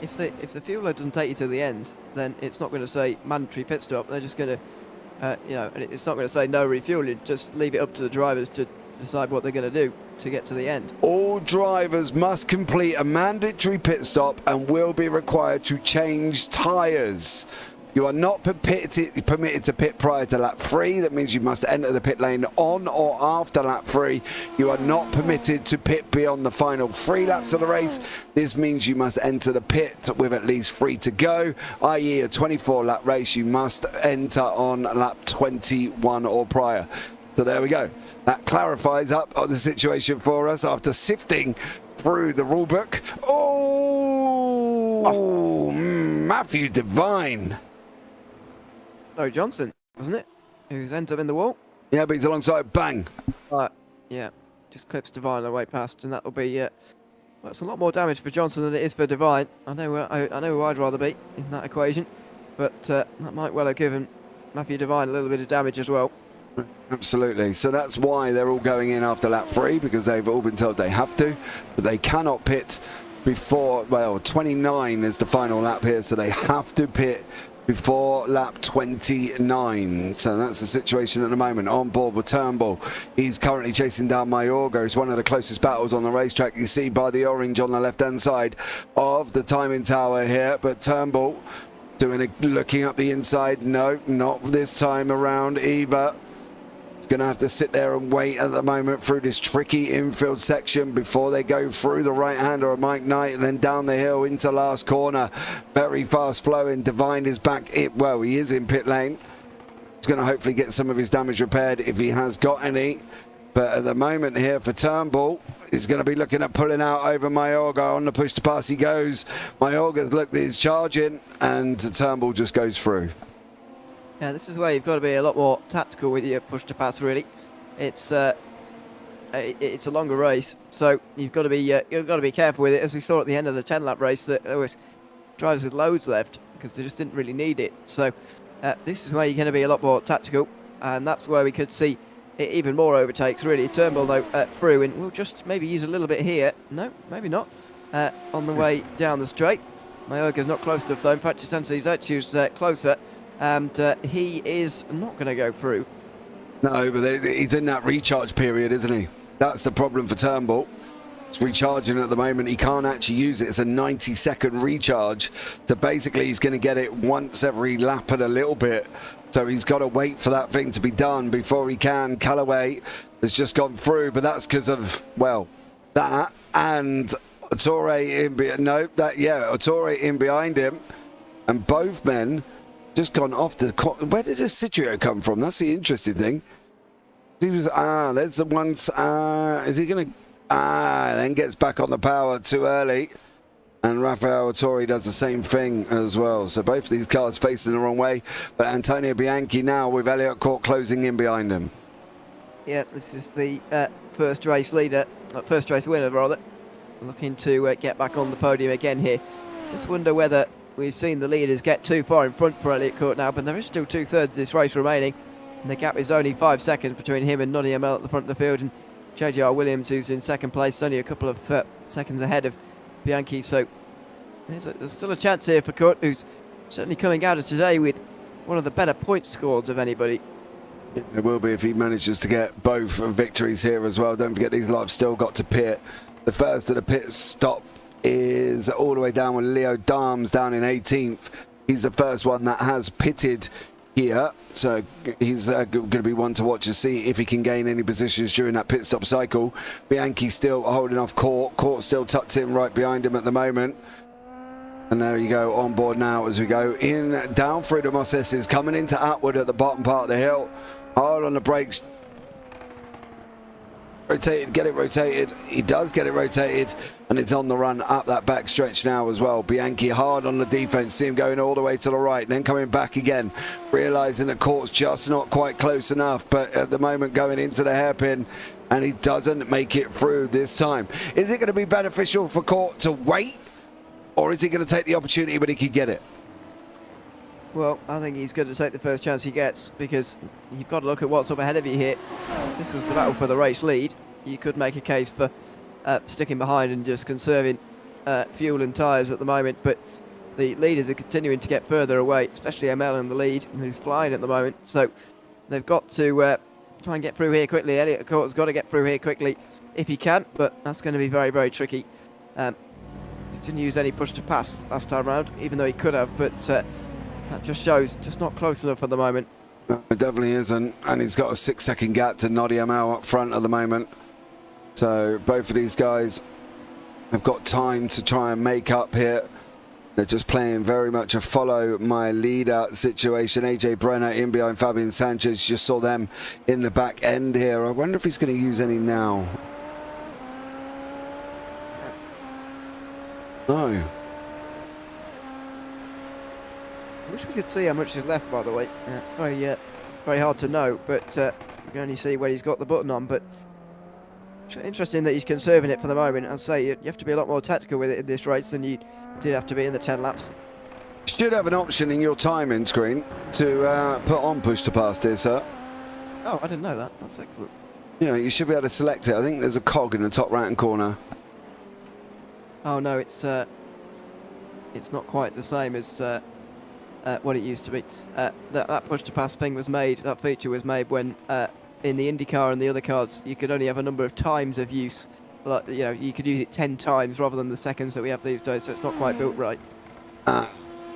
Speaker 2: if the fueler doesn't take you to the end, then it's not going to say mandatory pit stop. They're just going to, it's not going to say no refueling. Just leave it up to the drivers to decide what they're going to do to get to the end.
Speaker 1: All drivers must complete a mandatory pit stop and will be required to change tyres. You are not permitted to pit prior to lap 3. That means you must enter the pit lane on or after lap 3. You are not permitted to pit beyond the final 3 laps of the race. This means you must enter the pit with at least 3 to go, i.e. a 24-lap race. You must enter on lap 21 or prior. So there we go. That clarifies up the situation for us after sifting through the rule book. Oh, Matthew Devine.
Speaker 2: Larry Johnson, wasn't it? Who's ends up in the wall?
Speaker 1: Yeah, but he's alongside. Bang.
Speaker 2: Yeah, just clips Devine on the way past, and that'll be. Well, it's a lot more damage for Johnson than it is for Devine. I know who I'd rather be in that equation, but that might well have given Matthew Devine a little bit of damage as well.
Speaker 1: Absolutely. So that's why they're all going in after lap 3, because they've all been told they have to, but they cannot pit before. Well, 29 is the final lap here, so they have to pit before lap 29. So that's the situation at the moment. On board with Turnbull, he's currently chasing down Mayorga. It's one of the closest battles on the racetrack. You see by the orange on the left hand side of the timing tower here, but Turnbull looking up the inside. No, not this time around either. He's going to have to sit there and wait at the moment through this tricky infield section before they go through the right-hander of Mike Knight and then down the hill into last corner. Very fast flowing. Devine is back. Well, he is in pit lane. He's going to hopefully get some of his damage repaired if he has got any. But at the moment here for Turnbull, he's going to be looking at pulling out over Mayorga. On the push to pass he goes. Mayorga, he's charging, and Turnbull just goes through.
Speaker 2: Yeah, this is where you've got to be a lot more tactical with your push to pass. Really, it's a longer race, so you've got to be careful with it. As we saw at the end of the 10-lap race, that there was drivers with loads left because they just didn't really need it. So this is where you're going to be a lot more tactical, and that's where we could see even more overtakes. Really, Turnbull though through, and we'll just maybe use a little bit here. No, maybe not. On the way down the straight, Mayorga's not close enough though. In fact, he's actually closer. And he is not going to go through.
Speaker 1: No, but he's in that recharge period, isn't he? That's the problem for Turnbull. It's recharging at the moment. He can't actually use it. It's a 90-second recharge. So basically, he's going to get it once every lap and a little bit. So he's got to wait for that thing to be done before he can. Callaway has just gone through, but that's because of, well, that and Ettore Ettore in behind him. And both men just gone off the... Where did this Citrio come from? That's the interesting thing. He was... there's the ones... is he going to... then gets back on the power too early. And Rafael Ettore does the same thing as well. So both of these cars facing the wrong way. But Antonio Bianchi now with Elliott Court closing in behind him.
Speaker 2: Yeah, this is the first race winner, rather. Looking to get back on the podium again here. Just wonder whether... We've seen the leaders get too far in front for Elliott Court now, but there is still 2/3 of this race remaining. And the gap is only 5 seconds between him and Noddy Amel at the front of the field. And JJR Williams, who's in second place, only a couple of seconds ahead of Bianchi. So there's still a chance here for Court, who's certainly coming out of today with one of the better point scores of anybody.
Speaker 1: It will be if he manages to get both victories here as well. Don't forget these lot have still got to pit. The first of the pit stop is all the way down with Leo Darms down in 18th. He's the first one that has pitted here, so he's going to be one to watch to see if he can gain any positions during that pit stop cycle. Bianchi still holding off Court. Court still tucked in right behind him at the moment. And there you go, on board now as we go in down through the Mosses, coming into Atwood at the bottom part of the hill. Hard on the brakes. Rotated, get it rotated. He does get it rotated, and it's on the run up that back stretch now as well. Bianchi hard on the defense. See him going all the way to the right, and then coming back again, realizing the Court's just not quite close enough, but at the moment going into the hairpin, and he doesn't make it through this time. Is it going to be beneficial for Court to wait, or is he going to take the opportunity when he can get it?
Speaker 2: Well, I think he's going to take the first chance he gets, because you've got to look at what's up ahead of you here. If this was the battle for the race lead, you could make a case for sticking behind and just conserving fuel and tyres at the moment, but the leaders are continuing to get further away, especially ML in the lead, who's flying at the moment, so they've got to try and get through here quickly. Elliott Court's got to get through here quickly if he can, but that's going to be very, very tricky. He didn't use any push to pass last time round, even though he could have, but that just shows just not close enough at the moment.
Speaker 1: No, it definitely isn't, and he's got a 6-second gap to Noddy ML up front at the moment. So both of these guys have got time to try and make up here. They're just playing very much a follow my leader situation. AJ Brenner in behind Fabian Sanchez. Just saw them in the back end here. I wonder if he's going to use any now. No.
Speaker 2: I wish we could see how much is left, by the way. It's very hard to know, but you can only see where he's got the button on. But interesting that he's conserving it for the moment. I'd say you have to be a lot more tactical with it in this race than you did have to be in the 10 laps.
Speaker 1: You should have an option in your timing screen to put on push to pass, dear sir.
Speaker 2: Oh, I didn't know that. That's excellent.
Speaker 1: Yeah, you should be able to select it. I think there's a cog in the top right-hand corner.
Speaker 2: Oh no, it's not quite the same as what it used to be. That push to pass thing was made. That feature was made when in the IndyCar and the other cars you could only have a number of times of use. Like, you know, you could use it 10 times rather than the seconds that we have these days. So it's not quite built right.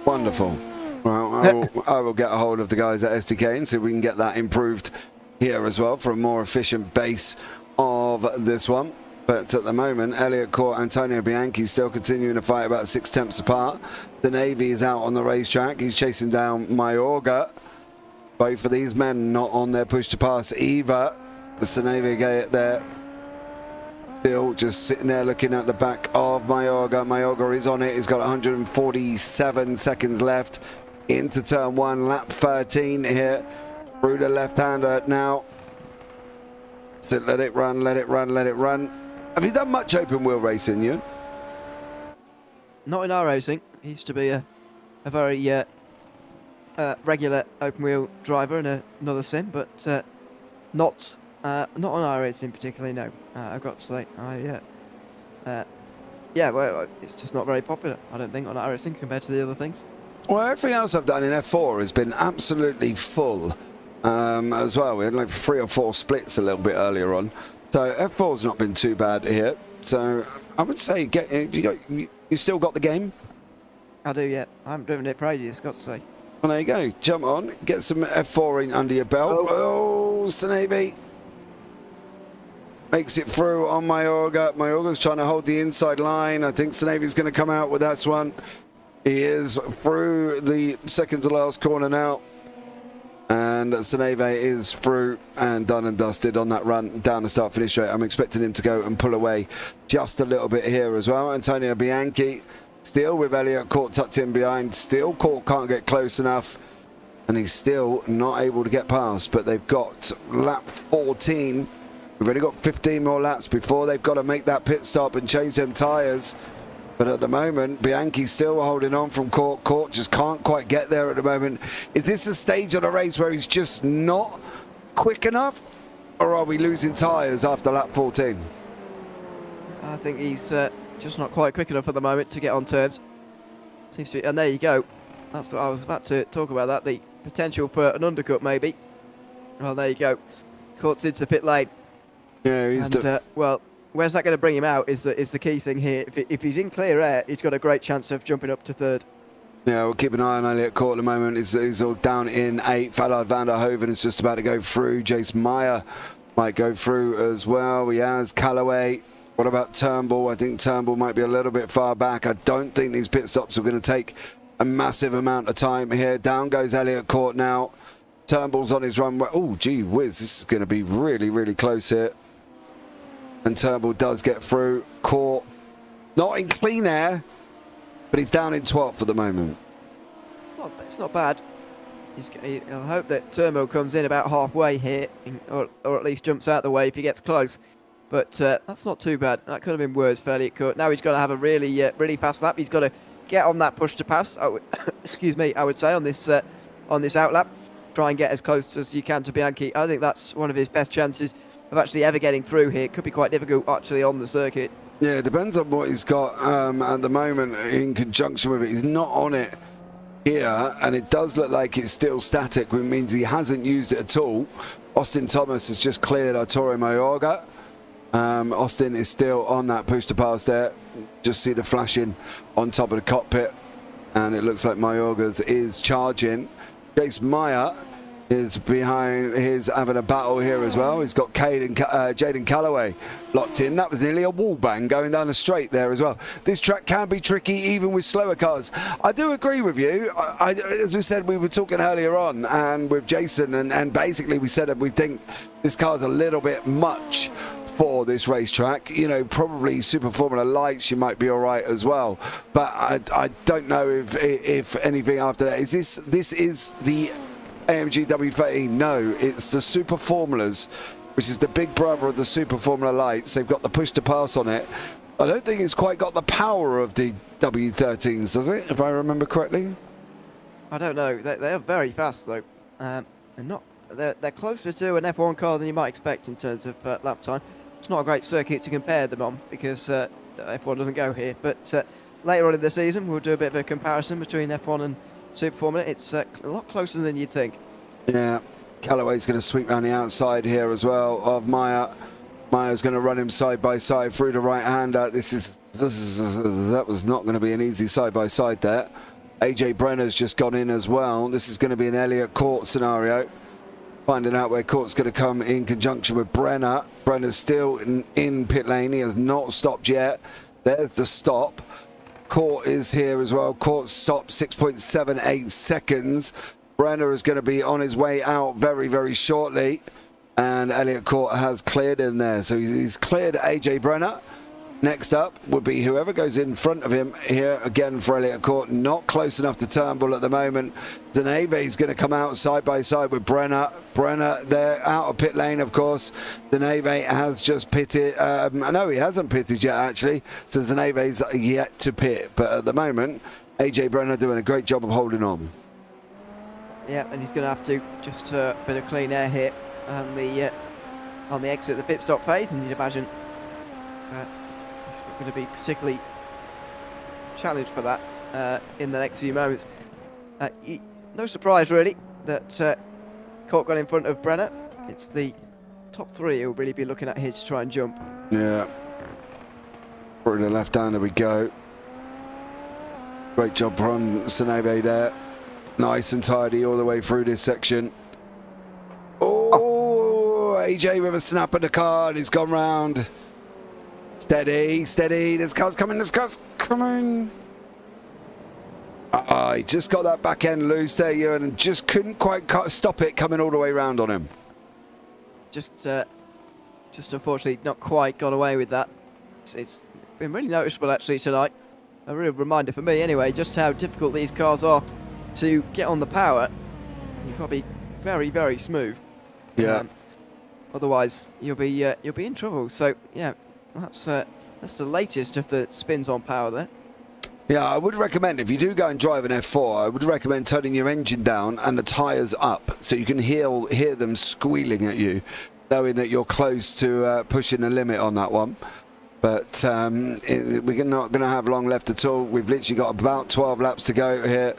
Speaker 1: Wonderful. Well, I will get a hold of the guys at SDK and see if we can get that improved here as well for a more efficient base of this one. But at the moment, Elliott Court, Antonio Bianchi still continuing to fight about 6 tenths apart. The Navy is out on the racetrack. He's chasing down Mayorga. Both of these men not on their push to pass either. The Seneve there still just sitting there looking at the back of Mayorga. Mayorga is on it. He's got 147 seconds left into turn 1, lap 13 here. Through the left-hander now. So let it run, let it run, let it run. Have you done much open wheel racing, Ewan?
Speaker 2: Not in iRacing. He used to be a very regular open wheel driver in another sim, but not on iRacing particularly. No, I've got to say, yeah, well, it's just not very popular, I don't think, on iRacing compared to the other things.
Speaker 1: Well, everything else I've done in F4 has been absolutely full as well. We had like 3 or 4 splits a little bit earlier on. So F4's not been too bad here. So I would say you still got the game?
Speaker 2: I do, yeah. I haven't driven it for ages, got to say.
Speaker 1: Well, there you go. Jump on, get some F4 in under your belt. Oh, Seneve makes it through on Mayorga. Mayorga's trying to hold the inside line. I think Seneve's going to come out with that one. He is through the second to last corner now. And Seneve is through and done and dusted on that run down the start finish straight. I'm expecting him to go and pull away just a little bit here as well. Antonio Bianchi still with Elliott Court tucked in behind. Still Court can't get close enough. And he's still not able to get past. But they've got lap 14. We've only got 15 more laps before they've got to make that pit stop and change them tyres. But at the moment, Bianchi's still holding on from Court. Court just can't quite get there at the moment. Is this a stage of the race where he's just not quick enough? Or are we losing tyres after lap 14?
Speaker 2: I think he's just not quite quick enough at the moment to get on terms. Seems to be, and there you go. That's what I was about to talk about, that the potential for an undercut maybe. Well, there you go. Court's into pit lane.
Speaker 1: Yeah, he's
Speaker 2: well, where's that going to bring him out is the key thing here. If he's in clear air, he's got a great chance of jumping up to third.
Speaker 1: Yeah, we'll keep an eye on Elliott Court at the moment. He's all down in 8. Fallard van der Hoven is just about to go through. Jace Meyer might go through as well. He has Callaway. What about Turnbull? I think Turnbull might be a little bit far back. I don't think these pit stops are going to take a massive amount of time here. Down goes Elliott Court now. Turnbull's on his run. Oh, gee whiz. This is going to be really, really close here. And Turnbull does get through. Court not in clean air, but he's down in 12th at the moment.
Speaker 2: Well, it's not bad. He'll hope that Turnbull comes in about halfway here, or at least jumps out the way if he gets close. But that's not too bad. That could have been worse for Elliott Court. Now he's got to have a really fast lap. He's got to get on that push to pass. Excuse me, I would say on this outlap. Try and get as close as you can to Bianchi. I think that's one of his best chances of actually ever getting through here. It could be quite difficult actually on the circuit.
Speaker 1: Yeah, it depends on what he's got at the moment in conjunction with it. He's not on it here, and it does look like it's still static, which means he hasn't used it at all. Austin Thomas has just cleared Arturo Mayorga. Austin is still on that push to pass there. Just see the flashing on top of the cockpit, and it looks like Mayorga is charging. Jace Meyer is behind, he's having a battle here as well. He's got Jaden Callaway locked in. That was nearly a wall bang going down the straight there as well. This track can be tricky even with slower cars. I do agree with you. As we said, we were talking earlier on and with Jason, and basically we said that we think this car's a little bit much for this racetrack. You know, probably Super Formula Lights you might be all right as well, but I don't know if anything after that. This is the AMG W13? No, it's the Super Formulas, which is the big brother of the Super Formula Lights. They've got the push to pass on it. I don't think it's quite got the power of the W13s, does it, if I remember correctly?
Speaker 2: I don't know. They're very fast though. They're closer to an F1 car than you might expect in terms of lap time. It's not a great circuit to compare them on because the F1 doesn't go here. But later on in the season, we'll do a bit of a comparison between F1 and Super Formula. It's a lot closer than you'd think. Yeah,
Speaker 1: Callaway's going to sweep around the outside here as well of Meyer. Meyer's going to run him side by side through the right-hander. That was not going to be an easy side by side there. AJ Brenner's just gone in as well. This is going to be an Elliott Court scenario. Finding out where Court's going to come in conjunction with Brenner. Brenner's still in pit lane. He has not stopped yet. There's the stop. Court is here as well. Court stopped 6.78 seconds. Brenner is going to be on his way out very shortly. And Elliott Court has cleared him there. So he's cleared AJ Brenner. Next up would be whoever goes in front of him here again for Elliott Court. Not close enough to Turnbull at the moment. Deneve is going to come out side by side with Brenner. Brenner there out of pit lane, of course. Deneve has just pitted. No, he hasn't pitted yet, actually. So Deneve's yet to pit. But at the moment, AJ Brenner doing a great job of holding on.
Speaker 2: Yeah, and he's going to have to just a bit of clean air here on the exit of the pit stop phase, and you'd imagine he's not going to be particularly challenged for that in the next few moments. No surprise really that Court got in front of Brenner. It's the top three he'll really be looking at here to try and jump.
Speaker 1: Yeah, through the left hander we go. Great job from Seneve there. Nice and tidy all the way through this section. Oh, AJ with a snap of the car and he's gone round. Steady, steady. This car's coming, this car's coming. He just got that back end loose there, Ewan, and just couldn't quite stop it coming all the way round on him.
Speaker 2: Just unfortunately not quite got away with that. It's been really noticeable actually tonight. A real reminder for me anyway, just how difficult these cars are to get on the power. You've got to be very smooth.
Speaker 1: Yeah.
Speaker 2: Otherwise you'll be in trouble. So yeah, that's the latest of the spins on power there.
Speaker 1: Yeah, I would recommend, if you do go and drive an F4, I would recommend turning your engine down and the tyres up so you can hear them squealing at you, knowing that you're close to pushing the limit on that one. But we're not going to have long left at all. We've literally got about 12 laps to go here,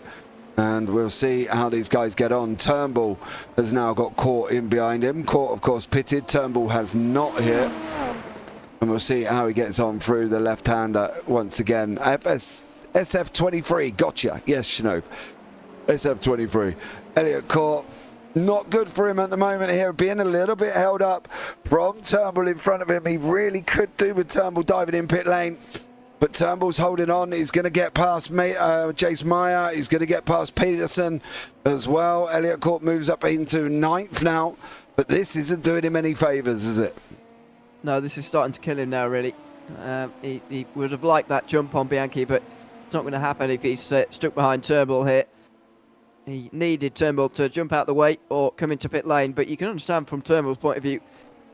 Speaker 1: and we'll see how these guys get on. Turnbull has now got Court in behind him. Court, of course, pitted. Turnbull has not here. And we'll see how he gets on through the left-hander once again. SF23, gotcha. Yes, Shinob. SF23. Elliott Court, not good for him at the moment here, being a little bit held up from Turnbull in front of him. He really could do with Turnbull diving in pit lane. But Turnbull's holding on. He's going to get past Jace Meyer. He's going to get past Peterson as well. Elliott Court moves up into 9th now. But this isn't doing him any favours, is it?
Speaker 2: No, this is starting to kill him now, really. He would have liked that jump on Bianchi, but it's not going to happen if he's stuck behind Turnbull here. He needed Turnbull to jump out the way or come into pit lane, but you can understand from Turnbull's point of view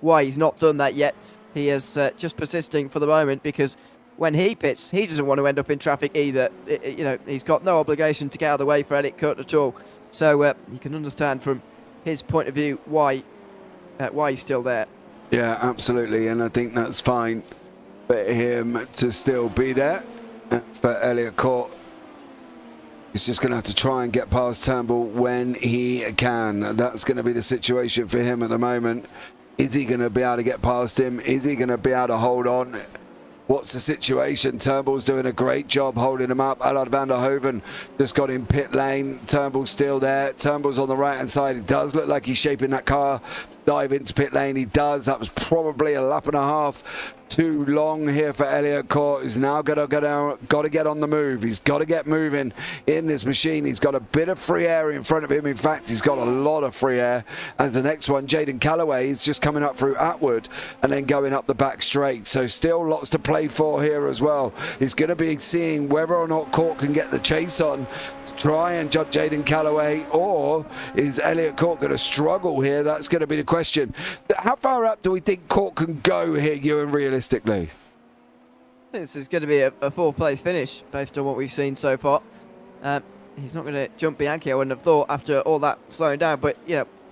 Speaker 2: why he's not done that yet. He is just persisting for the moment, because when he pits, he doesn't want to end up in traffic either. He's got no obligation to get out of the way for Elliott Court at all. So you can understand from his point of view why he's still there.
Speaker 1: Yeah, absolutely, and I think that's fine for him to still be there. For Elliott Court, he's just going to have to try and get past Turnbull when he can. That's going to be the situation for him at the moment. Is he going to be able to get past him? Is he going to be able to hold on? What's the situation? Turnbull's doing a great job holding him up. Allard van der Hoeven just got in pit lane. Turnbull's still there. Turnbull's on the right-hand side. It does look like he's shaping that car to dive into pit lane. He does. That was probably a lap and a half too long here for Elliott Court. He's now got to get on the move. He's got to get moving in this machine. He's got a bit of free air in front of him. In fact, he's got a lot of free air. And the next one, Jaden Callaway, is just coming up through Atwood and then going up the back straight. So still lots to play for here as well. He's going to be seeing whether or not Court can get the chase on to try and jump Jaden Callaway, or is Elliott Court going to struggle here? That's going to be the question. How far up do we think Court can go here, Ewan, realistically?
Speaker 2: I think this is going to be a 4th place finish based on what we've seen so far. He's not going to jump Bianchi, I wouldn't have thought, after all that slowing down. But,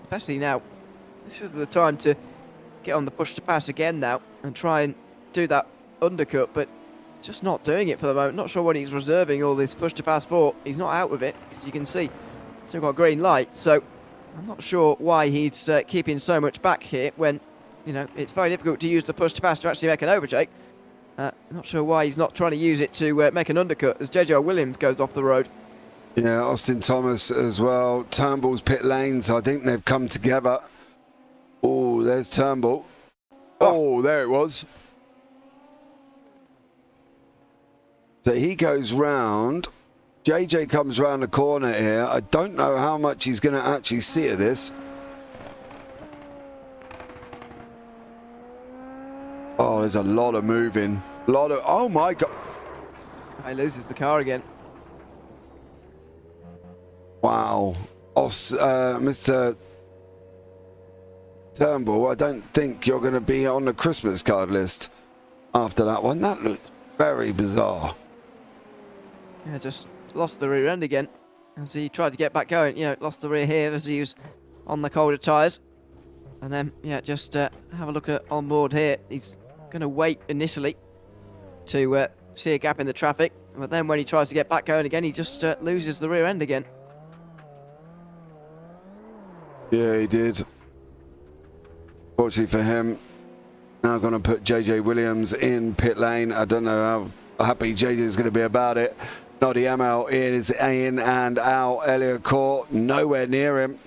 Speaker 2: especially now, this is the time to get on the push to pass again now and try and do that undercut. But just not doing it for the moment. Not sure what he's reserving all this push to pass for. He's not out with it, because you can see still got a green light. So I'm not sure why he's keeping so much back here when, it's very difficult to use the push to pass to actually make an overtake. Not sure why he's not trying to use it to make an undercut as JJ Williams goes off the road.
Speaker 1: Yeah, Austin Thomas as well. Turnbull's pit lane, so I think they've come together. Oh, there's Turnbull. Oh, there it was. So he goes round. JJ comes round the corner here. I don't know how much he's going to actually see of this. Oh, there's a lot of moving. Oh my God.
Speaker 2: He loses the car again.
Speaker 1: Wow. Mr. Turnbull, I don't think you're going to be on the Christmas card list after that one. That looked very bizarre.
Speaker 2: Yeah, just lost the rear end again as he tried to get back going. Lost the rear here as he was on the colder tyres. And then, just have a look at on board here. He's going to wait initially to see a gap in the traffic. But then when he tries to get back going again, he just loses the rear end again.
Speaker 1: Yeah, he did. Fortunately for him, now going to put JJ Williams in pit lane. I don't know how happy JJ is going to be about it. Noddy ML is in and out. Elliott Court nowhere near him.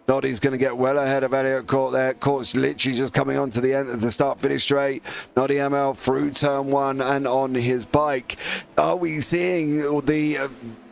Speaker 1: Noddy's going to get well ahead of Elliott Court there. Court's literally just coming on to the end of the start-finish straight. Noddy ML through turn 1 and on his bike. Are we seeing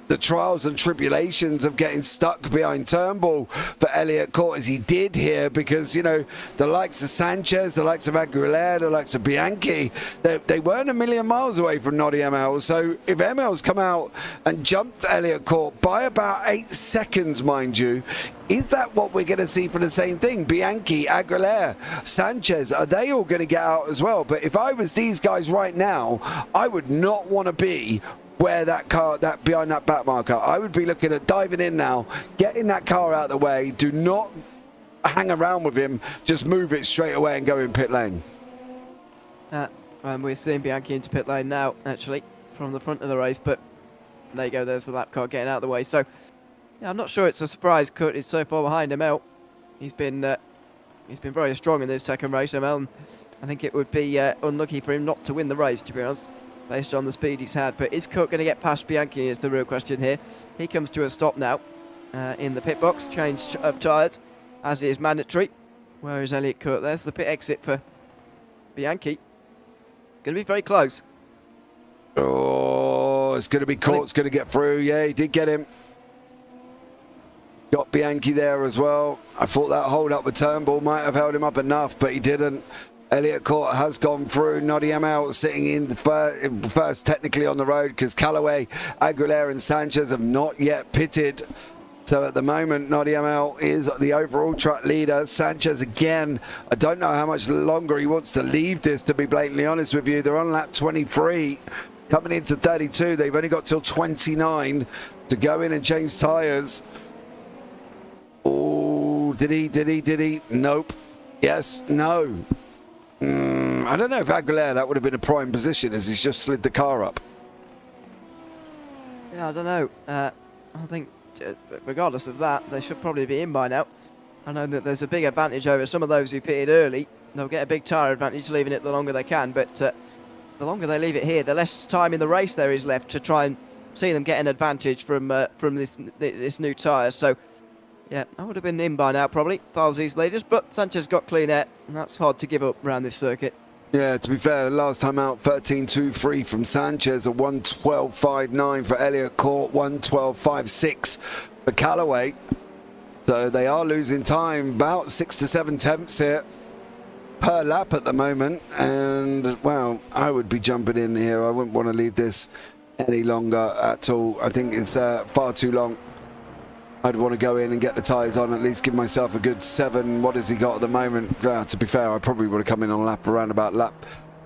Speaker 1: the trials and tribulations of getting stuck behind Turnbull for Elliott Court as he did here? Because, the likes of Sanchez, the likes of Aguilera, the likes of Bianchi, they weren't a million miles away from Noddy ML. So if ML's come out and jumped Elliott Court by about 8 seconds, mind you, is that what we're going to see for the same thing? Bianchi, Aguilera, Sanchez, are they all going to get out as well? But if I was these guys right now, I would not want to be where that car, behind that back marker. I would be looking at diving in now, getting that car out of the way. Do not hang around with him. Just move it straight away and go in pit lane.
Speaker 2: And we're seeing Bianchi into pit lane now, actually, from the front of the race. But there you go. There's the lap car getting out of the way. So I'm not sure it's a surprise Kurt is so far behind ML. He's been very strong in this second race. ML I think it would be unlucky for him not to win the race, to be honest, based on the speed he's had. But is Cook going to get past Bianchi is the real question here. He comes to a stop now in the pit box. Change of tyres, as is mandatory. Where is Elliot Cook? There's the pit exit for Bianchi. Going to be very close.
Speaker 1: Oh, it's going to be caught. It's going to get through. Yeah, he did get him. Got Bianchi there as well. I thought that hold up with Turnbull might have held him up enough, but he didn't. Elliot Court has gone through. Nottingham out sitting in first technically on the road because Callaway, Aguilera and Sanchez have not yet pitted. So at the moment, Nottingham out is the overall track leader. Sanchez again, I don't know how much longer he wants to leave this, to be blatantly honest with you. They're on lap 23, coming into 32. They've only got till 29 to go in and change tyres. Oh, did he? Nope. Yes, no. I don't know if Aguilera, that would have been a prime position as he's just slid the car up.
Speaker 2: Yeah, I don't know. I think regardless of that, they should probably be in by now. I know that there's a big advantage over some of those who pitted early. They'll get a big tyre advantage leaving it the longer they can, but the longer they leave it here, the less time in the race there is left to try and see them get an advantage from this new tyre. So, yeah, I would have been in by now probably, if I was these leaders, but Sanchez got clean air, and that's hard to give up around this circuit.
Speaker 1: Yeah, to be fair, last time out, 13.23 from Sanchez, a 1:12.59 for Elliot Court, 1:12.56 for Callaway. So they are losing time, about 6 to 7 tenths here per lap at the moment. And, well, I would be jumping in here. I wouldn't want to leave this any longer at all. I think it's far too long. I'd want to go in and get the tyres on, at least give myself a good 7. What has he got at the moment? To be fair, I probably would have come in on around about lap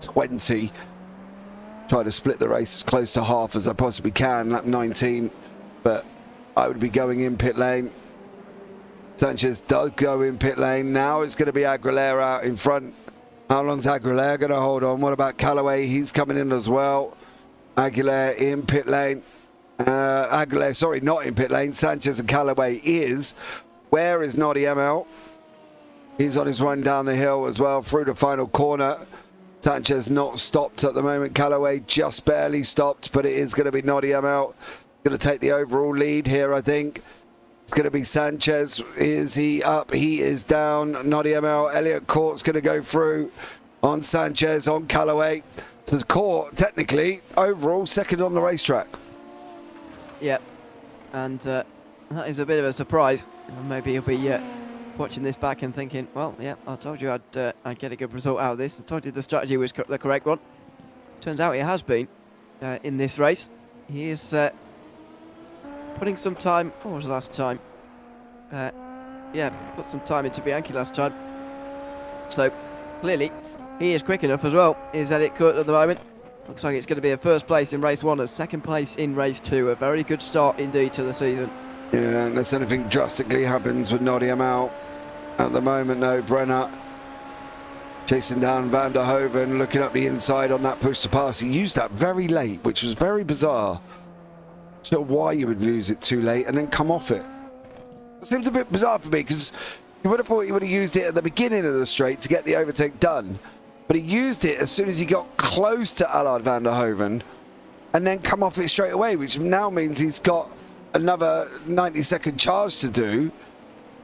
Speaker 1: 20. Try to split the race as close to half as I possibly can, lap 19. But I would be going in pit lane. Sanchez does go in pit lane. Now it's going to be Aguilera out in front. How long's Aguilera going to hold on? What about Callaway? He's coming in as well. Aguilera in pit lane. Aguilera, sorry, not in pit lane. Sanchez and Callaway is. Where is Nottingham out? He's on his run down the hill as well through the final corner. Sanchez not stopped at the moment. Callaway just barely stopped, but it is going to be Nottingham out. Going to take the overall lead here, I think. It's going to be Sanchez. Is he up? He is down. Nottingham out. Elliot Court's going to go through on Sanchez, on Callaway. So Court, technically, overall, second on the racetrack.
Speaker 2: Yep, and that is a bit of a surprise. Maybe he'll be watching this back and thinking, well, yeah, I told you I'd get a good result out of this. I told you the strategy was the correct one. Turns out it has been in this race. He is putting some time. What was the last time? Yeah, put some time into Bianchi last time. So clearly he is quick enough as well. Is Elliot Court at the moment? Looks like it's going to be a first place in race 1 and second place in race 2. A very good start indeed to the season.
Speaker 1: Yeah, unless anything drastically happens with Nottingham out. At the moment, no, Brenner chasing down Van der Hoeven, looking up the inside on that push to pass. He used that very late, which was very bizarre. Not sure why you would lose it too late and then come off it. It seems a bit bizarre for me because you would have thought you would have used it at the beginning of the straight to get the overtake done. But he used it as soon as he got close to Allard van der Hoeven and then come off it straight away, which now means he's got another 90-second charge to do,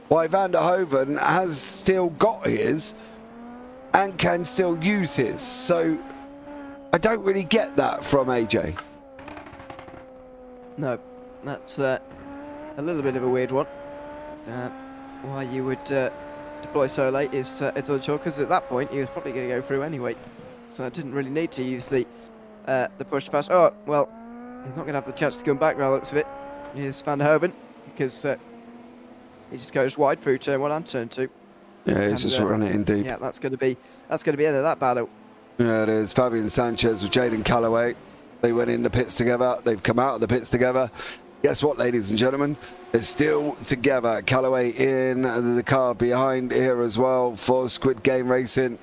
Speaker 1: while Van der Hoeven has still got his and can still use his. So I don't really get that from AJ.
Speaker 2: No, that's a little bit of a weird one. Why you would deploy so late is it's unsure, because at that point he was probably going to go through anyway, so I didn't really need to use the push to pass. Oh well, he's not going to have the chance to come back by the looks of it. Here's Van der Hoeven, because he just goes wide through turn 1 and turn 2.
Speaker 1: Yeah, he's just run it in deep.
Speaker 2: Yeah, that's going to be the end of that battle.
Speaker 1: Yeah, it is. Fabian Sanchez with Jaden Callaway. They went in the pits together. They've come out of the pits together. Guess what, ladies and gentlemen? They're still together. Callaway in the car behind here as well for Squid Game Racing.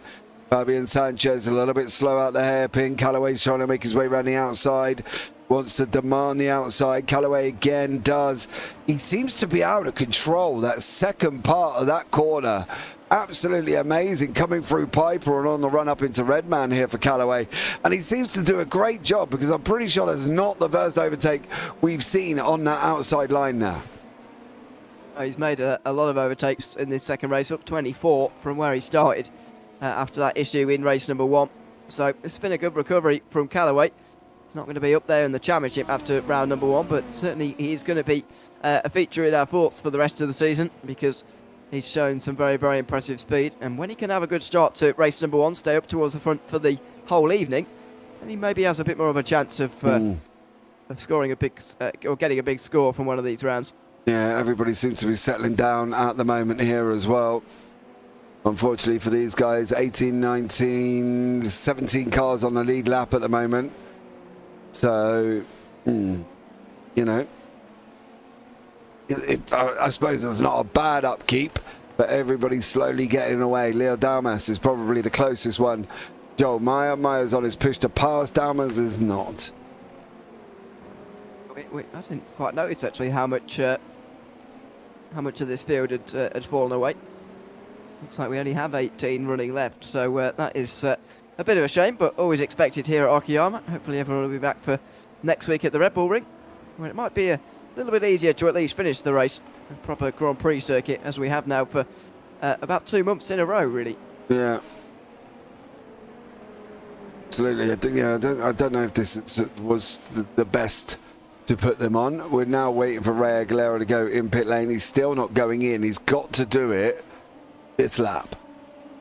Speaker 1: Fabian Sanchez a little bit slow out the hairpin. Callaway's trying to make his way around the outside. Wants to demand the outside. Callaway again does. He seems to be able to control that second part of that corner Absolutely amazing, coming through Piper and on the run up into Redman here for Callaway. And he seems to do a great job, because I'm pretty sure that's not the first overtake we've seen on that outside line now.
Speaker 2: He's made a lot of overtakes in this second race, up 24 from where he started after that issue in race number 1. So it's been a good recovery from Callaway. He's not going to be up there in the championship after round number 1, but certainly he's going to be a feature in our thoughts for the rest of the season, because he's shown some very, very impressive speed. And when he can have a good start to race number 1, stay up towards the front for the whole evening, then he maybe has a bit more of a chance of scoring a big or getting a big score from one of these rounds.
Speaker 1: Yeah, everybody seems to be settling down at the moment here as well. Unfortunately for these guys, 18, 19, 17 cars on the lead lap at the moment. So, you know, I suppose it's not a bad upkeep, but everybody's slowly getting away. Leo Dalmas is probably the closest one. Joel Meyer's on his push to pass. Dalmas is not.
Speaker 2: I didn't quite notice actually how much of this field had fallen away. Looks like we only have 18 running left, so that is a bit of a shame, but always expected here at Okayama. Hopefully everyone will be back for next week at the Red Bull Ring, where it might be a little bit easier to at least finish the race, a proper Grand Prix circuit, as we have now for about 2 months in a row, really.
Speaker 1: Yeah. Absolutely. I don't know if this was the best to put them on. We're now waiting for Ray Aguilera to go in pit lane. He's still not going in. He's got to do it this lap.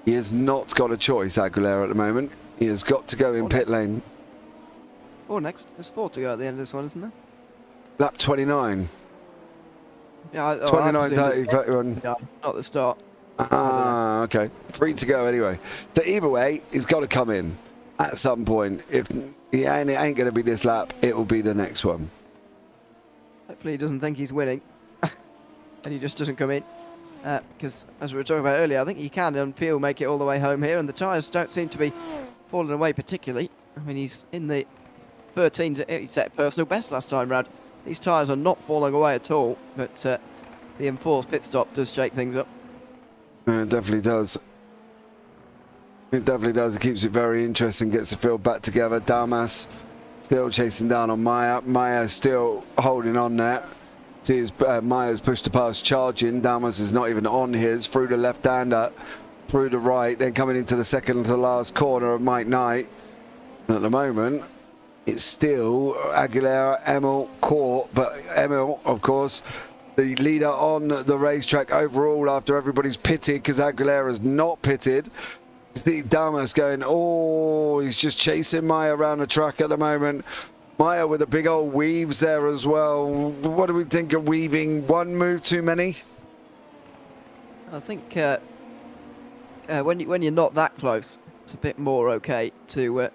Speaker 1: He has not got a choice, Aguilera, at the moment. He has got to go in pit lane.
Speaker 2: Or next. There's 4 to go at the end of this one, isn't there?
Speaker 1: Lap 29.
Speaker 2: Yeah,
Speaker 1: 29, 30, 31.
Speaker 2: Yeah, not the start.
Speaker 1: Ah, okay. 3 to go anyway. So either way, he's got to come in at some point. If it ain't going to be this lap, it will be the next one.
Speaker 2: Hopefully he doesn't think he's winning and he just doesn't come in, because as we were talking about earlier, I think he can and feel make it all the way home here, and the tyres don't seem to be falling away particularly. I mean, he's in the 13s, he set personal best last time round. These tyres are not falling away at all, but the enforced pit stop does shake things up.
Speaker 1: It definitely does. It definitely does. It keeps it very interesting, gets the field back together. Dalmas still chasing down on Maya. Maya still holding on there. See Maya's pushed to pass, charging. Dalmas is not even on his. Through the left-hander, through the right, then coming into the second to last corner of Mike Knight. And at the moment, it's still Aguilera, Emil, Court, but Emil, of course, the leader on the racetrack overall after everybody's pitted, because Aguilera's not pitted. See Dalmas going, oh, he's just chasing Maya around the track at the moment. Maya with the big old weaves there as well. What do we think of weaving? One move too many?
Speaker 2: I think when you're not that close, it's a bit more okay to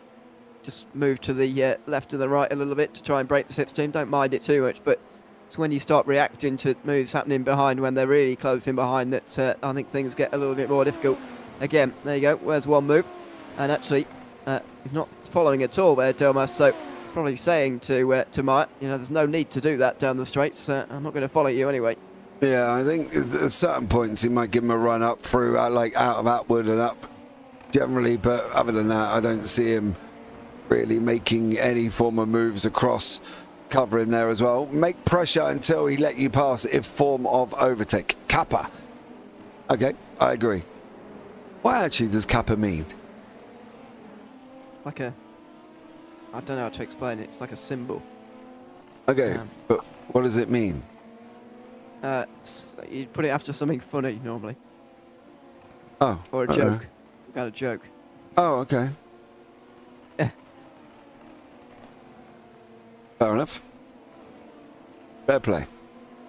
Speaker 2: just move to the left and the right a little bit to try and break the slipstream. Don't mind it too much, but it's when you start reacting to moves happening behind when they're really close in behind that I think things get a little bit more difficult. Again, there you go, where's one move? And actually, he's not following at all there, Delmas, so probably saying to Maya, you know, there's no need to do that down the straights, I'm not going to follow you anyway.
Speaker 1: Yeah, I think at certain points he might give him a run up through, like out of Atwood and up generally, but other than that, I don't see him really making any form of moves across, cover him there as well. Make pressure until he let you pass if form of overtake. Kappa. Okay, I agree. What actually does Kappa mean?
Speaker 2: It's like a, I don't know how to explain it, it's like a symbol.
Speaker 1: Okay, but what does it mean?
Speaker 2: You'd put it after something funny normally.
Speaker 1: Oh.
Speaker 2: Or a joke. Got a joke.
Speaker 1: Oh, okay.
Speaker 2: Yeah.
Speaker 1: Fair enough. Fair play.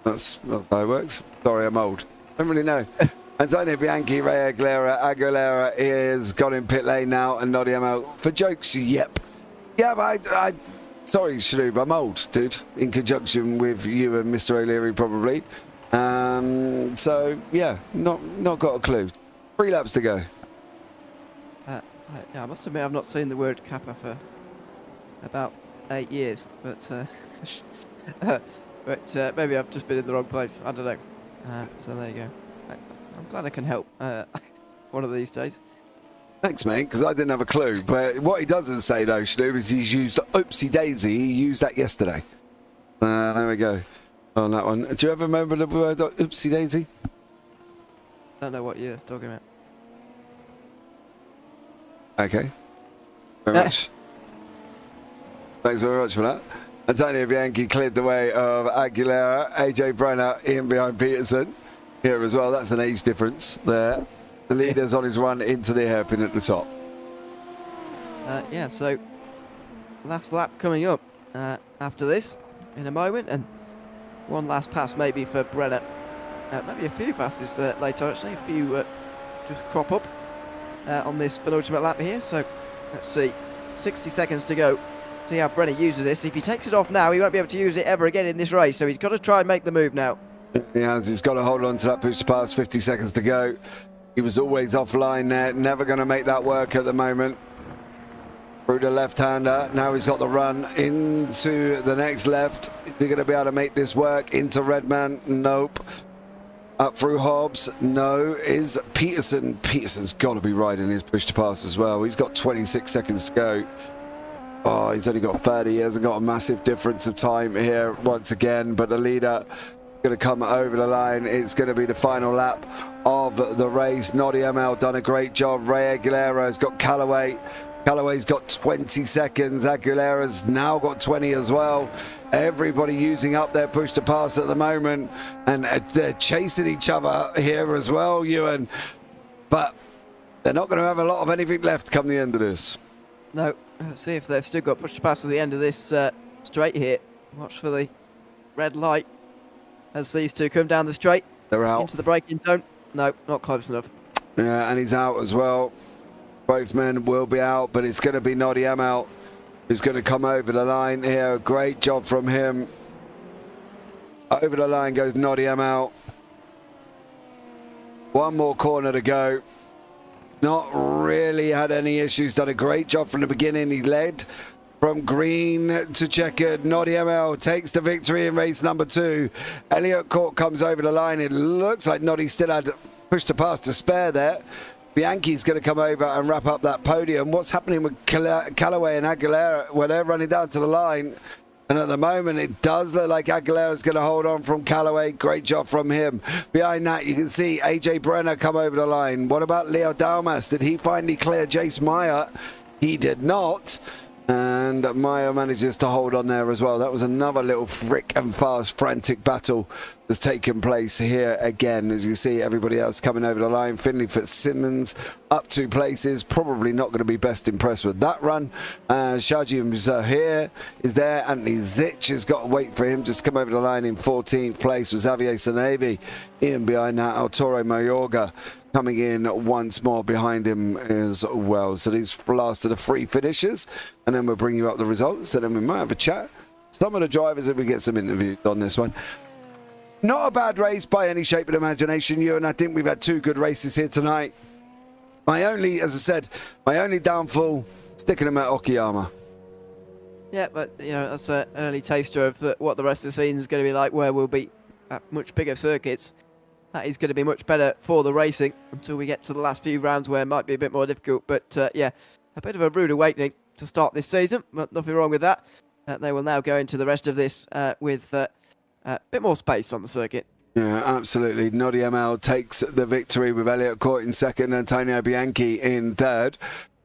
Speaker 1: That's how it works. Sorry, I'm old. Don't really know. Antonio Bianchi, Ray Aguilera is gone in pit lane now and nodding him out. For jokes, yep. Yeah, but I sorry, Shaloob, I'm old, dude, in conjunction with you and Mr. O'Leary, probably. So, yeah, not got a clue. 3 laps to go.
Speaker 2: I must admit I've not seen the word Kappa for about 8 years, but maybe I've just been in the wrong place. I don't know. So there you go. I'm glad I can help. one of these days.
Speaker 1: Thanks, mate, because I didn't have a clue. But what he doesn't say, though, Shnu, is he's used oopsie daisy. He used that yesterday. There we go. On that one. Do you ever remember the word oopsie daisy?
Speaker 2: Don't know what you're talking about.
Speaker 1: Okay. Very much. Thanks very much for that. Antonio Bianchi cleared the way of Aguilera, AJ Brenner in behind Peterson here as well. That's an age difference there. The leader's on his run into the hairpin at the top.
Speaker 2: Yeah, so last lap coming up after this in a moment, and one last pass maybe for Brenner. Maybe a few passes later, actually. A few just crop up on this penultimate lap here. So let's see, 60 seconds to go. See how Brenner uses this. If he takes it off now, he won't be able to use it ever again in this race. So he's got to try and make the move now.
Speaker 1: Yeah, he's got to hold on to that push to pass. 50 seconds to go. He was always offline there. Never going to make that work at the moment. Through the left-hander. Now he's got the run into the next left. Is he going to be able to make this work? Into Redman? Nope. Up through Hobbs? No. Is Peterson? Peterson's got to be riding his push to pass as well. He's got 26 seconds to go. Oh, he's only got 30. He hasn't got a massive difference of time here once again. But the leader going to come over the line. It's going to be the final lap of the race. Noddy ML done a great job. Ray Aguilera has got Callaway. Callaway's got 20 seconds. Aguilera's now got 20 as well. Everybody using up their push to pass at the moment, and they're chasing each other here as well, Ewan. But they're not going to have a lot of anything left come the end of this.
Speaker 2: No, let's see if they've still got push to pass to the end of this straight here. Watch for the red light as these two come down the straight.
Speaker 1: They're out.
Speaker 2: Into the braking zone. No, not close enough.
Speaker 1: Yeah, and he's out as well. Both men will be out, but it's going to be Noddy ML who's going to come over the line here. Great job from him. Over the line goes Noddy ML. One more corner to go. Not really had any issues. Done a great job from the beginning. He led from green to checkered. Noddy ML takes the victory in race number 2. Elliott Court comes over the line. It looks like Noddy still had push to pass to spare there. Bianchi's going to come over and wrap up that podium. What's happening with Callaway and Aguilera? Well, they're running down to the line. And at the moment, it does look like Aguilera's going to hold on from Callaway. Great job from him. Behind that, you can see AJ Brenner come over the line. What about Leo Dalmas? Did he finally clear Jace Meyer? He did not. And Meyer manages to hold on there as well. That was another little frick and fast, frantic battle that's taken place here again. As you see, everybody else coming over the line. Finley Fitzsimmons up 2 places. Probably not going to be best impressed with that run. Shaji Zahir is there. Anthony Zitch has got to wait for him. Just come over the line in 14th place with Xavier Sanevi. In behind that, Arturo Mayorga coming in once more behind him as well. So these last of the 3 finishers, and then we'll bring you up the results, and then we might have a chat. Some of the drivers, if we get some interviews on this one. Not a bad race by any shape of imagination, Ewan. I think we've had 2 good races here tonight. My only, as I said, my only downfall, sticking them at Okayama.
Speaker 2: Yeah, but you know, that's an early taster of what the rest of the season is going to be like, where we'll be at much bigger circuits. That is going to be much better for the racing until we get to the last few rounds where it might be a bit more difficult. But yeah, a bit of a rude awakening to start this season, but nothing wrong with that. They will now go into the rest of this with a bit more space on the circuit.
Speaker 1: Yeah, absolutely. Noddy ML takes the victory with Elliott Court in 2nd, Antonio Bianchi in 3rd.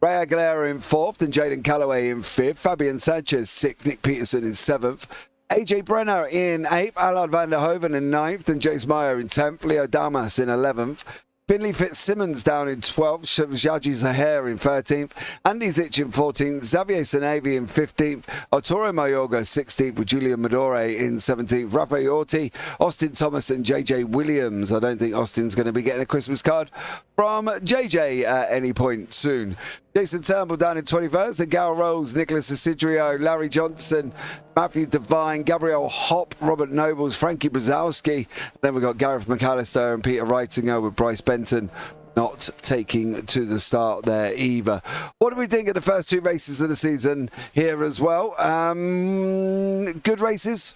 Speaker 1: Ray Aguilera in 4th and Jaden Callaway in 5th. Fabian Sanchez 6th, Nick Peterson in 7th. AJ Brenner in 8th, Allard van der Hoven in 9th, and Jace Meyer in 10th, Leo Damas in 11th. Finley Fitzsimmons down in 12th, Shaji Zahir in 13th, Andy Zitch in 14th, Xavier Sanevi in 15th, Arturo Mayorga 16th with Julian Medore in 17th, Rafael Orti, Austin Thomas and JJ Williams. I don't think Austin's going to be getting a Christmas card from JJ at any point soon. Jason Turnbull down in 21st, and Gal Rolls, Nicholas Isidrio, Larry Johnson, Matthew Devine, Gabriel Hopp, Robert Nobles, Frankie Brzezowski. Then we've got Gareth McAllister and Peter Reitinger with Bryce Benton not taking to the start there either. What do we think of the first 2 races of the season here as well? Good races?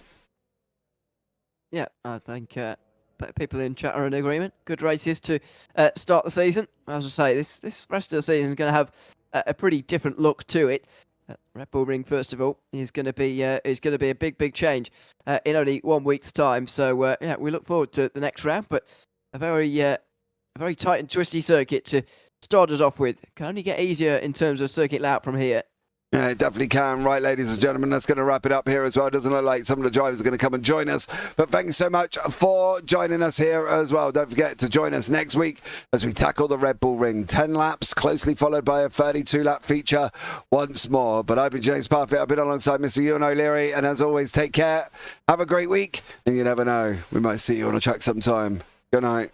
Speaker 2: Yeah, I think people in chat are in agreement. Good races to start the season. As I say, this rest of the season is going to have a pretty different look to it. Red Bull Ring, first of all, is going to be a big change in only 1 week's time. So yeah, we look forward to the next round, but a very tight and twisty circuit to start us off with. Can only get easier in terms of circuit layout from here.
Speaker 1: Yeah, it definitely can. Right, ladies and gentlemen, that's going to wrap it up here as well. It doesn't look like some of the drivers are going to come and join us. But thanks so much for joining us here as well. Don't forget to join us next week as we tackle the Red Bull Ring. 10 laps, closely followed by a 32-lap feature once more. But I've been James Parfitt. I've been alongside Mr. Ewan O'Leary. And as always, take care. Have a great week. And you never know, we might see you on a track sometime. Good night.